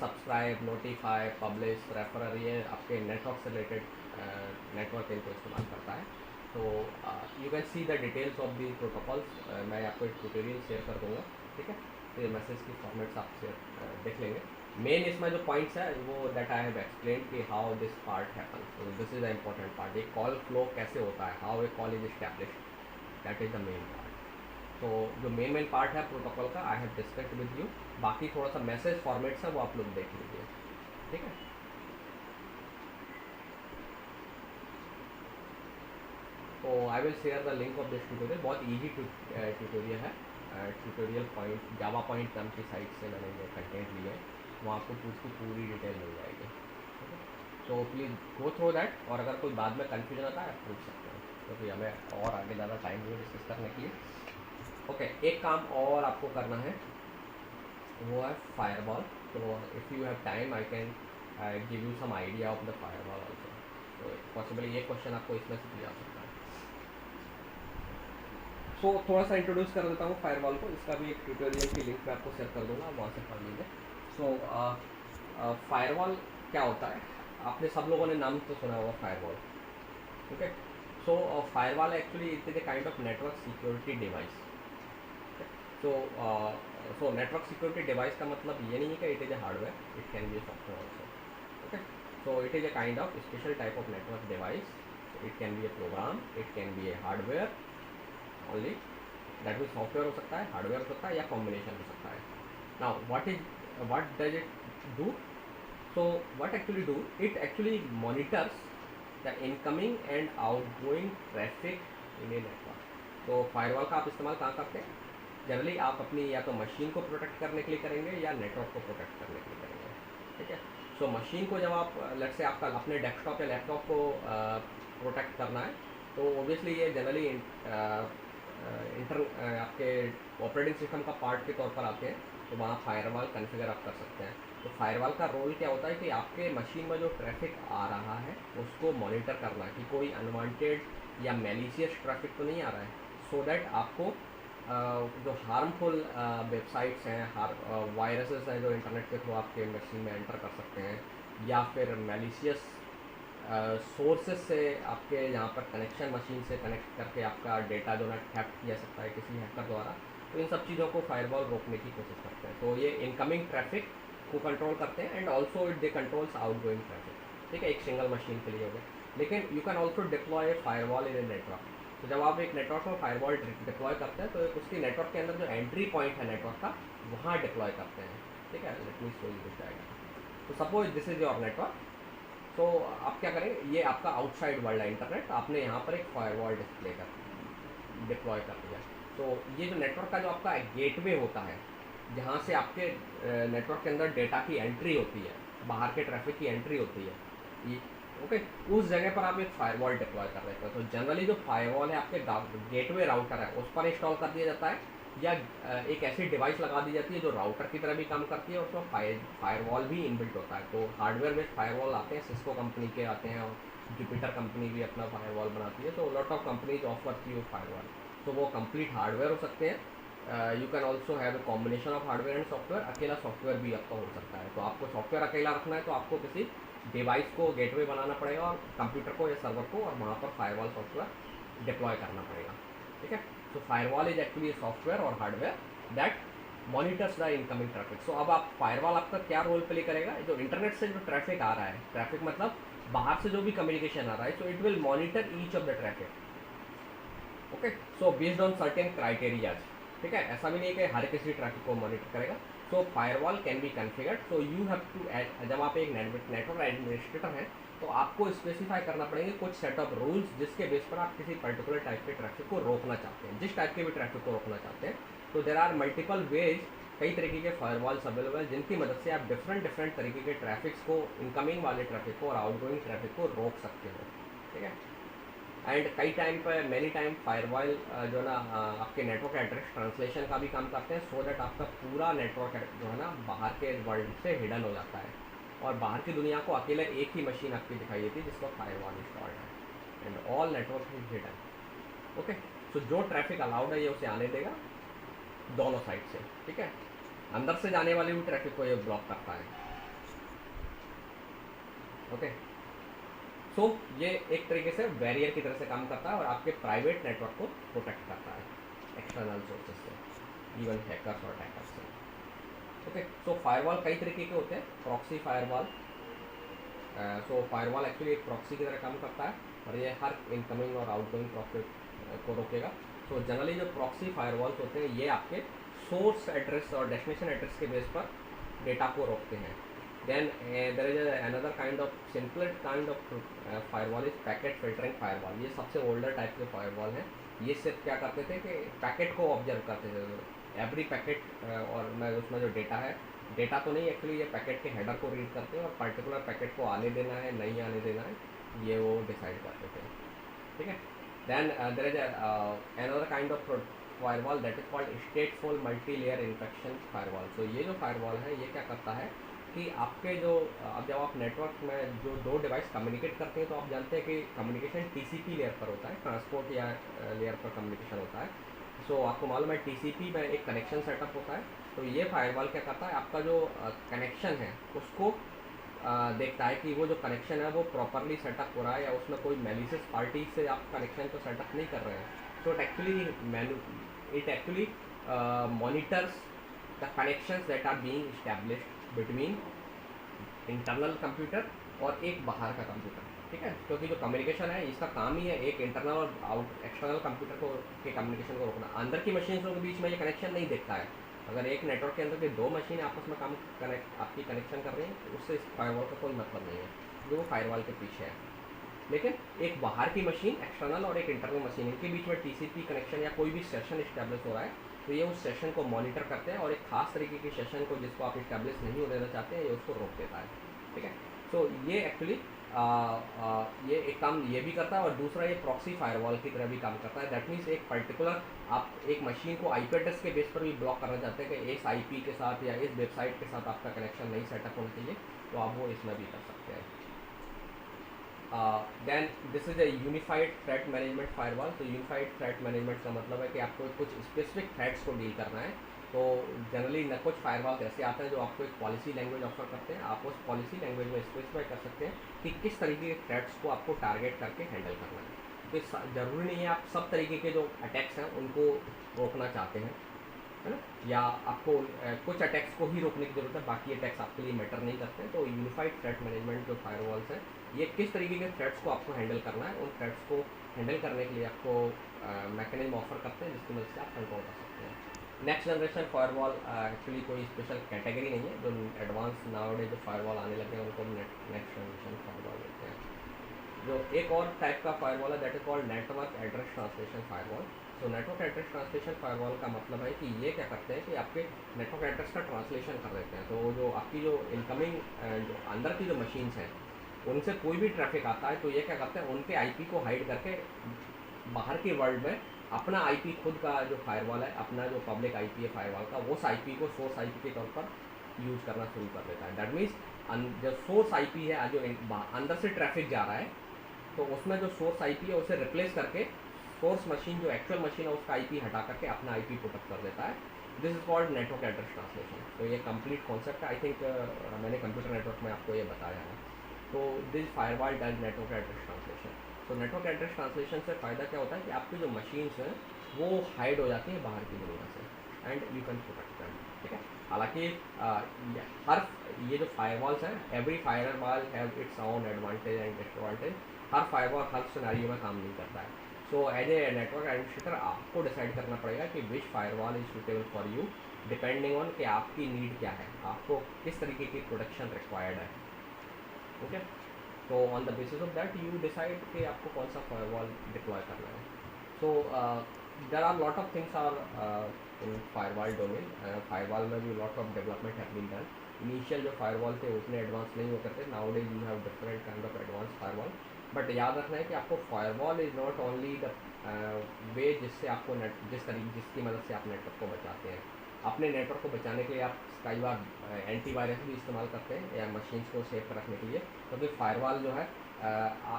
सब्सक्राइब, नोटिफाई, पब्लिश, रेफरर, ये आपके नेटवर्क से रिलेटेड नेटवर्क इनको इस्तेमाल करता है। तो you can see the details of the protocols, मैं आपको एक ट्यूटोरियल शेयर कर दूँगा। ठीक है, तो ये मैसेज की फॉर्मेट्स आप शेयर देख लेंगे। मेन इसमें जो पॉइंट्स है वो दैट आई हैव एक्सप्लेन कि हाउ दिस पार्ट हैपन, तो this is the important part. ये कॉल फ्लो कैसे होता है, how a call is establish, that is the main part. तो जो मेन पार्ट है प्रोटोकॉल का I have discussed with you. बाकी थोड़ा सा मैसेज फॉर्मेट्स है वो आप लोग देख लीजिए। ठीक है, तो I will share the link of this tutorial. बहुत ईजी ट्यूटोरियल है, ट्यूटोरियल पॉइंट जावा पॉइंट कम की साइट से मैंने ये कंटेंट लिया है, वहाँ आपको पूरी डिटेल मिल जाएगी। ठीक है, तो प्लीज़ गो थ्रू दैट, और अगर कोई बाद में कन्फ्यूजन आता है आप पूछ सकते हैं, क्योंकि हमें और आगे ज़्यादा टाइम नहीं डिस्कस करने के लिए। ओके, एक काम और आपको करना है, वो है फायरवॉल। तो if you have time I can give you some idea of the firewall also. तो पॉसिबली ये क्वेश्चन आपको इसमें से दिया सकता है। सो थोड़ा सा इंट्रोड्यूस कर देता हूँ फायरवॉल को, इसका भी एक ट्यूटोरियल की लिंक मैं आपको शेयर कर दूँगा, वहाँ से पढ़ लीजिए। सो फायरवॉल क्या होता है, आपने सब लोगों ने नाम तो सुना होगा फायरवॉल। ठीक है, so firewall actually it is a kind of network security device. So network security device का मतलब ये नहीं है कि it is a hardware, it can be a software also. Okay, So it is a kind of special type of network device. It can be a program, it can be a hardware only, that means software हो सकता है, hardware हो सकता है, या combination हो सकता है. Now what does it do? So what actually do? It actually monitors the incoming and outgoing traffic in a network. तो फायरवॉल का आप इस्तेमाल कहाँ करते हैं? जनरली आप अपनी या तो मशीन को प्रोटेक्ट करने के लिए करेंगे या नेटवर्क को प्रोटेक्ट करने के लिए करेंगे. ठीक है. सो मशीन को जब आप लेट्स से आपका अपने डेस्कटॉप या लैपटॉप को प्रोटेक्ट करना है, तो ओबियसली ये जनरली आपके ऑपरेटिंग सिस्टम का पार्ट के तौर पर आते हैं, तो वहाँ फायरवॉल कन्फिगर आप कर सकते हैं. तो फायरवॉल का रोल क्या होता है कि आपके मशीन में जो ट्रैफिक आ रहा है उसको मॉनिटर करना कि कोई अनवांटेड या मैलिशियस ट्रैफिक तो नहीं आ रहा है, सो दैट आपको जो हार्मफुल वेबसाइट्स हैं, वायरसेस हैं जो इंटरनेट के थ्रू आपके मशीन में एंटर कर सकते हैं, या फिर मैलिशियस सोर्सेज से आपके यहाँ पर कनेक्शन मशीन से कनेक्ट करके आपका डेटा जो ना थेफ्ट किया सकता है किसी हैकर द्वारा, तो इन सब चीज़ों को फायरवॉल रोकने की कोशिश करते हैं. तो ये इनकमिंग ट्रैफिक को कंट्रोल करते हैं, and also it they controls outgoing traffic. ठीक है, एक सिंगल मशीन के लिए हो गया. लेकिन you can also deploy firewall in a network. तो जब आप एक नेटवर्क में फायरवॉल डिप्लॉय करते हैं तो उसकी नेटवर्क के अंदर जो एंट्री पॉइंट है नेटवर्क का, वहाँ डिप्लॉय करते हैं. ठीक है, let me show you this diagram. तो suppose this is your network. तो आप क्या करेंगे, ये आपका आउटसाइड वर्ल्ड है इंटरनेट, आपने यहाँ पर एक फायरवॉल डिप्लॉय कर दिया. तो ये जो नेटवर्क का जो आपका गेटवे होता है, जहाँ से आपके नेटवर्क के अंदर डेटा की एंट्री होती है, बाहर के ट्रैफिक की एंट्री होती है, ये ओके, उस जगह पर आप एक फायरवॉल डिप्लॉय कर रहे हैं. तो जनरली जो फायरवॉल है आपके गेटवे राउटर है उस पर इंस्टॉल कर दिया जाता है, या एक ऐसी डिवाइस लगा दी जाती है जो राउटर की तरह भी काम करती है और उसमें फायरवॉल भी इनबिल्ट होता है. तो हार्डवेयर बेस्ड फायरवॉल आते हैं, सिस्को कंपनी के आते हैं, और जुपिटर कंपनी भी अपना फायरवॉल बनाती है. तो लॉट ऑफ कंपनीज ऑफर की फायरवॉल. तो वो कंप्लीट हार्डवेयर हो सकते हैं. You can also have a combination of hardware and software. अकेला सॉफ्टवेयर भी आपका हो सकता है. तो आपको सॉफ्टवेयर अकेला रखना है तो आपको किसी डिवाइस को गेटवे बनाना पड़ेगा और कंप्यूटर को या सर्वर को, और वहाँ पर फायरवॉल सॉफ्टवेयर डिप्लॉय करना पड़ेगा. ठीक है. So firewall is actually software और hardware that monitors the incoming traffic. So अब आप फायरवॉल आपका क्या रोल प्ले करेगा, जो इंटरनेट से जो ट्रैफिक आ रहा है, ट्रैफिक मतलब बाहर से जो भी कम्युनिकेशन आ रहा है, सो it will monitor each of the traffic. Okay, so based on certain criterias. ठीक है, ऐसा भी नहीं कि हर किसी ट्रैफिक को मॉनिटर करेगा. So firewall can be configured. So you have to add, जब आप एक नेटवर्क एडमिनिस्ट्रेटर हैं तो आपको स्पेसिफाई करना पड़ेंगे कुछ सेट ऑफ रूल्स जिसके बेस पर आप किसी पर्टिकुलर टाइप के ट्रैफिक को रोकना चाहते हैं, जिस टाइप के भी ट्रैफिक को रोकना चाहते हैं. तो देर आर मल्टीपल वेज, कई तरीके के फायरवॉल्स अवेलेबल हैं जिनकी मदद से आप डिफरेंट तरीके के ट्रैफिक्स को, इनकमिंग वाले ट्रैफिक को और आउटगोइंग ट्रैफिक को रोक सकते हो. ठीक है. एंड कई टाइम पर मैनी टाइम फायरवॉल जो ना आपके नेटवर्क एड्रेस ट्रांसलेशन का भी काम करते हैं, सो दैट आपका पूरा नेटवर्क जो है ना बाहर के वर्ल्ड से हिडन हो जाता है, और बाहर की दुनिया को अकेले एक ही मशीन आपकी दिखाई देती है जिसका फायरवॉल इंस्टॉल्ड है, and all network is hidden. Okay, so जो ट्रैफिक अलाउड है ये उसे आने देगा दोनों साइड से. ठीक है, अंदर से जाने वाले भी ट्रैफिक को ये ब्लॉक करता है. ओके, सो ये एक तरीके से बैरियर की तरह से काम करता है और आपके प्राइवेट नेटवर्क को प्रोटेक्ट करता है एक्सटर्नल सोर्सेज से, इवन हैकर्स और अटैकर्स से. ओके, सो फायरवॉल कई तरीके के होते हैं. Proxy firewall. So firewall actually एक प्रॉक्सी की तरह काम करता है और ये हर इनकमिंग और आउटगोइंग ट्रैफिक को रोकेगा. सो जनरली जो प्रॉक्सी फायरवॉल्स होते हैं ये आपके सोर्स एड्रेस और डेस्टिनेशन एड्रेस के बेस पर डेटा को रोकते हैं. Then there is another kind of simpler kind of firewall is packet filtering firewall. ये सबसे older टाइप के firewall है. ये सिर्फ क्या करते थे कि पैकेट को ऑब्जर्व करते थे. एवरी पैकेट और मैं उसमें जो डेटा है, डेटा तो नहीं एक्चुअली, ये पैकेट के हेडर को रीड करते हैं और पर्टिकुलर पैकेट को आने देना है नहीं आने देना है ये वो डिसाइड करते थे. ठीक है. Then there is another kind of firewall that is called stateful multi-layer encryption firewall. So ये जो firewall है ये क्या करता है कि आपके जो अब जब आप नेटवर्क में जो दो डिवाइस कम्युनिकेट करते हैं तो आप जानते हैं कि कम्युनिकेशन टीसीपी लेयर पर होता है, ट्रांसपोर्ट या लेयर पर कम्युनिकेशन होता है. सो आपको मालूम है टीसीपी में एक कनेक्शन सेटअप होता है. तो ये फायरवॉल क्या करता है, आपका जो कनेक्शन है उसको देखता है कि वो जो कनेक्शन है वो प्रॉपरली सेटअप हो रहा है या उसमें कोई मैलिशियस पार्टी से आप कनेक्शन को सेटअप नहीं कर रहे हैं. So it actually monitors the connections that are being established between internal computer और एक बाहर का कंप्यूटर, ठीक है, क्योंकि जो कम्युनिकेशन है इसका काम ही है एक इंटरनल और आउट एक्सटर्नल कंप्यूटर को के कम्युनिकेशन को रोकना। अंदर की मशीनों के बीच में ये कनेक्शन नहीं देखता है। अगर एक नेटवर्क के अंदर के दो मशीन आपस में काम कनेक्ट आपकी कनेक्शन कर रही हैं तो उससे इस फायरवॉल का कोई मतलब नहीं है, जो वो फायरवॉल के पीछे है। लेकिन एक बाहर की मशीन एक्सटर्नल और एक इंटरनल मशीन, इनके बीच में टीसीपी कनेक्शन या कोई भी सेशन इस्टेब्लिश हो रहा है तो ये उस सेशन को मॉनिटर करते हैं और एक खास तरीके के सेशन को जिसको आप इस्टेब्लिश नहीं होने देना चाहते हैं ये उसको रोक देता है, ठीक है। सो ये एक्चुअली ये एक काम ये भी करता है और दूसरा ये प्रॉक्सी फायरवॉल की तरह भी काम करता है। दैट मीन्स एक पर्टिकुलर आप एक मशीन को आईपी एड्रेस के बेस पर भी ब्लॉक करना चाहते हैं कि इस आईपी के साथ या इस वेबसाइट के साथ आपका कनेक्शन नहीं सेटअप होना चाहिए, तो आप वो इसमें भी कर सकते हैं। Then this is a unified threat management firewall. तो यूनिफाइड थ्रेट मैनेजमेंट का मतलब है कि आपको कुछ स्पेसिफिक थ्रेट्स को डील करना है। तो जनरली न कुछ फायरवॉल ऐसे आते हैं जो आपको एक पॉलिसी लैंग्वेज ऑफर करते हैं, आप उस पॉलिसी लैंग्वेज में स्पेसिफाई कर सकते हैं कि किस तरीके के थ्रेट्स को आपको टारगेट करके हैंडल करना है। तो ज़रूरी नहीं है आप सब तरीके के जो अटैक्स हैं उनको रोकना चाहते हैं, है ना, या आपको कुछ अटैक्स को ही रोकने की जरूरत है, बाकी अटैक्स आपके लिए मैटर नहीं करते हैं। तो यूनिफाइड थ्रेट मैनेजमेंट जो फायरवॉल्स हैं ये किस तरीके के थ्रेट्स को आपको हैंडल करना है, उन थ्रेट्स को हैंडल करने के लिए आपको मैकेनिज्म ऑफर करते हैं जिसकी मदद से आप कंट्रोल कर सकते हैं। नेक्स्ट जनरेशन फायरवॉल एक्चुअली कोई स्पेशल कैटेगरी नहीं है, जो एडवांस नाउडे जो फायरवॉल आने लगे हैं उनको नेक्स्ट जनरेशन फायरवॉल बोलते हैं। जो एक और टाइप का फायरवॉल है that is called network address translation firewall. तो नेटवर्क एड्रेस ट्रांसलेशन फायरवॉल का मतलब है कि ये क्या करते हैं कि आपके नेटवर्क एड्रेस का ट्रांसलेशन कर देते हैं। तो जो आपकी जो इनकमिंग जो अंदर की जो मशीन्स हैं उनसे कोई भी ट्रैफिक आता है तो ये क्या करते हैं उनके आईपी को हाइड करके बाहर के वर्ल्ड में अपना आईपी खुद का जो फायरवॉल है, अपना जो पब्लिक आईपी है फायरवॉल का, उस आईपी को सोर्स आईपी के तौर पर यूज़ करना शुरू कर देता है। दैट मीन्स जो सोर्स आईपी है जो अंदर से ट्रैफिक जा रहा है तो उसमें जो सोर्स आईपी है उसे रिप्लेस करके सोर्स मशीन जो एक्चुअल मशीन है उसका आईपी हटा करके अपना आईपी पुटअप कर देता है। This is called network address translation. तो ये कंप्लीट कॉन्सेप्ट है, आई थिंक मैंने कंप्यूटर नेटवर्क में आपको ये बताया है। तो this firewall does network address translation. तो नेटवर्क एड्रेस ट्रांसलेशन से फ़ायदा क्या होता है कि आपकी जो मशीन्स हैं वो हाइड हो जाती हैं बाहर की दुनिया से and you can protect them, ठीक है। हालांकि हर ये जो फायरवॉल्स हैं every firewall have its own advantage and disadvantage. हर फायरवॉल हर सिनेरियो में काम नहीं करता है। So as a network administrator आपको डिसाइड करना पड़ेगा कि which firewall is suitable for you depending on कि आपकी नीड क्या है, आपको किस तरीके की प्रोटेक्शन रिक्वायर्ड है, ओके। तो on the basis of that you decide कि आपको कौन सा फायरवॉल डिप्लॉय करना है। So there are lot of things are in firewall domain. Firewall में भी lot of development have been done. Initial जो फायरवॉल थे उतने एडवांस नहीं होते थे, now days you have different kind of advance firewall. But याद रखना है कि आपको firewall is not only the way जिससे आपको जिसकी मदद से आप नेटवर्क को बचाते हैं। अपने नेटवर्क को बचाने के लिए आप कई बार एंटीवायरस भी इस्तेमाल करते हैं या मशीन्स को सेफ रखने के लिए, क्योंकि फायरवॉल जो है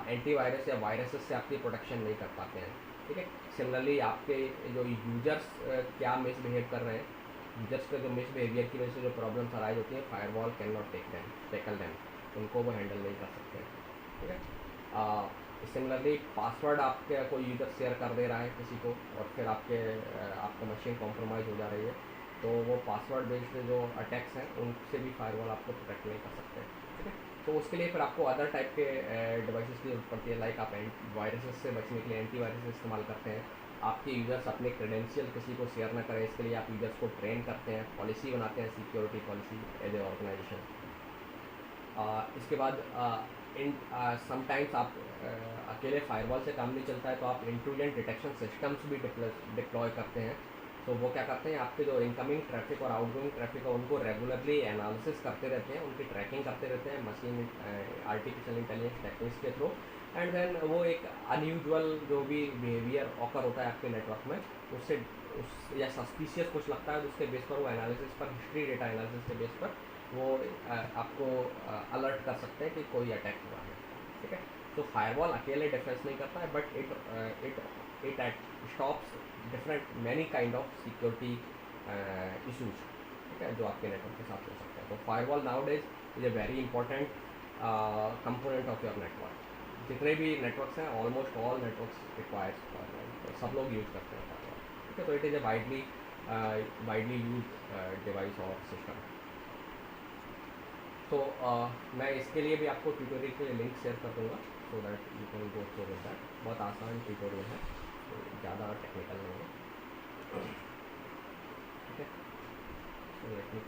एंटीवायरस या वायरसेस से आपकी प्रोटेक्शन नहीं कर पाते हैं, ठीक है। सिमिलरली आपके जो यूजर्स क्या मिसबिहेव कर रहे हैं, यूजर्स के जो मिसबिहेवियर की वजह से जो प्रॉब्लम्स अराइज होती हैं firewall can not tackle them, उनको वो हैंडल नहीं कर सकते, ठीक है। सिमिलरली पासवर्ड आपके कोई यूज़र शेयर कर दे रहा है किसी को और फिर आपका मशीन कॉम्प्रोमाइज़ हो जा रही है तो वो पासवर्ड बेस्ड जो अटैक्स हैं उनसे भी फायरवॉल आपको प्रोटेक्ट नहीं कर सकते, ठीक है। तो उसके लिए फिर आपको अदर टाइप के डिवाइसेस की जरूरत पड़ती है। लाइक आप वायरसेस से बचने के लिए एंटीवायरस इस्तेमाल करते हैं। आपके यूज़र्स अपने क्रेडेंशियल किसी को शेयर ना करें इसके लिए आप यूज़र्स को ट्रेन करते हैं, पॉलिसी बनाते हैं, security policy as a organization. इसके बाद समटाइम्स आप अकेले फायरवॉल से काम नहीं चलता है तो आप इंट्रूजन डिटेक्शन सिस्टम्स भी डिप्लॉय करते हैं। तो वो क्या करते हैं आपके जो इनकमिंग ट्रैफिक और आउटगोइंग ट्रैफिक है उनको रेगुलरली एनालिसिस करते रहते हैं, उनकी ट्रैकिंग करते रहते हैं मशीन आर्टिफिशियल इंटेलिजेंस टेक्निक्स के थ्रू। एंड देन वो एक अनयूजुअल जो भी बिहेवियर ऑकर होता है आपके नेटवर्क में उससे या सस्पिशियस कुछ लगता है तो उसके बेस पर वो एनालिसिस पर हिस्ट्री डेटा एनालिसिस के बेस पर वो आपको अलर्ट कर सकते हैं कि कोई अटैक हुआ है, ठीक है। तो फायरवॉल अकेले डिफेंस नहीं करता है but it stops different many kind of security issues, ठीक है, जो आपके नेटवर्क के साथ हो सकते हैं। तो firewall now days is a very important component of your network. जितने भी नेटवर्क्स हैं almost all networks requires firewall, तो सब लोग यूज़ करते हैं फायरवॉल, ठीक है। तो it is A widely use device और सिस्टम। तो मैं इसके लिए भी आपको ट्यूटोरियल के लिए लिंक शेयर कर दूँगा, so that you can go through with that. बहुत आसान ट्यूटोरियल है, तो ज़्यादा टेक्निकल नहीं है। ठीक है, तो लेट मी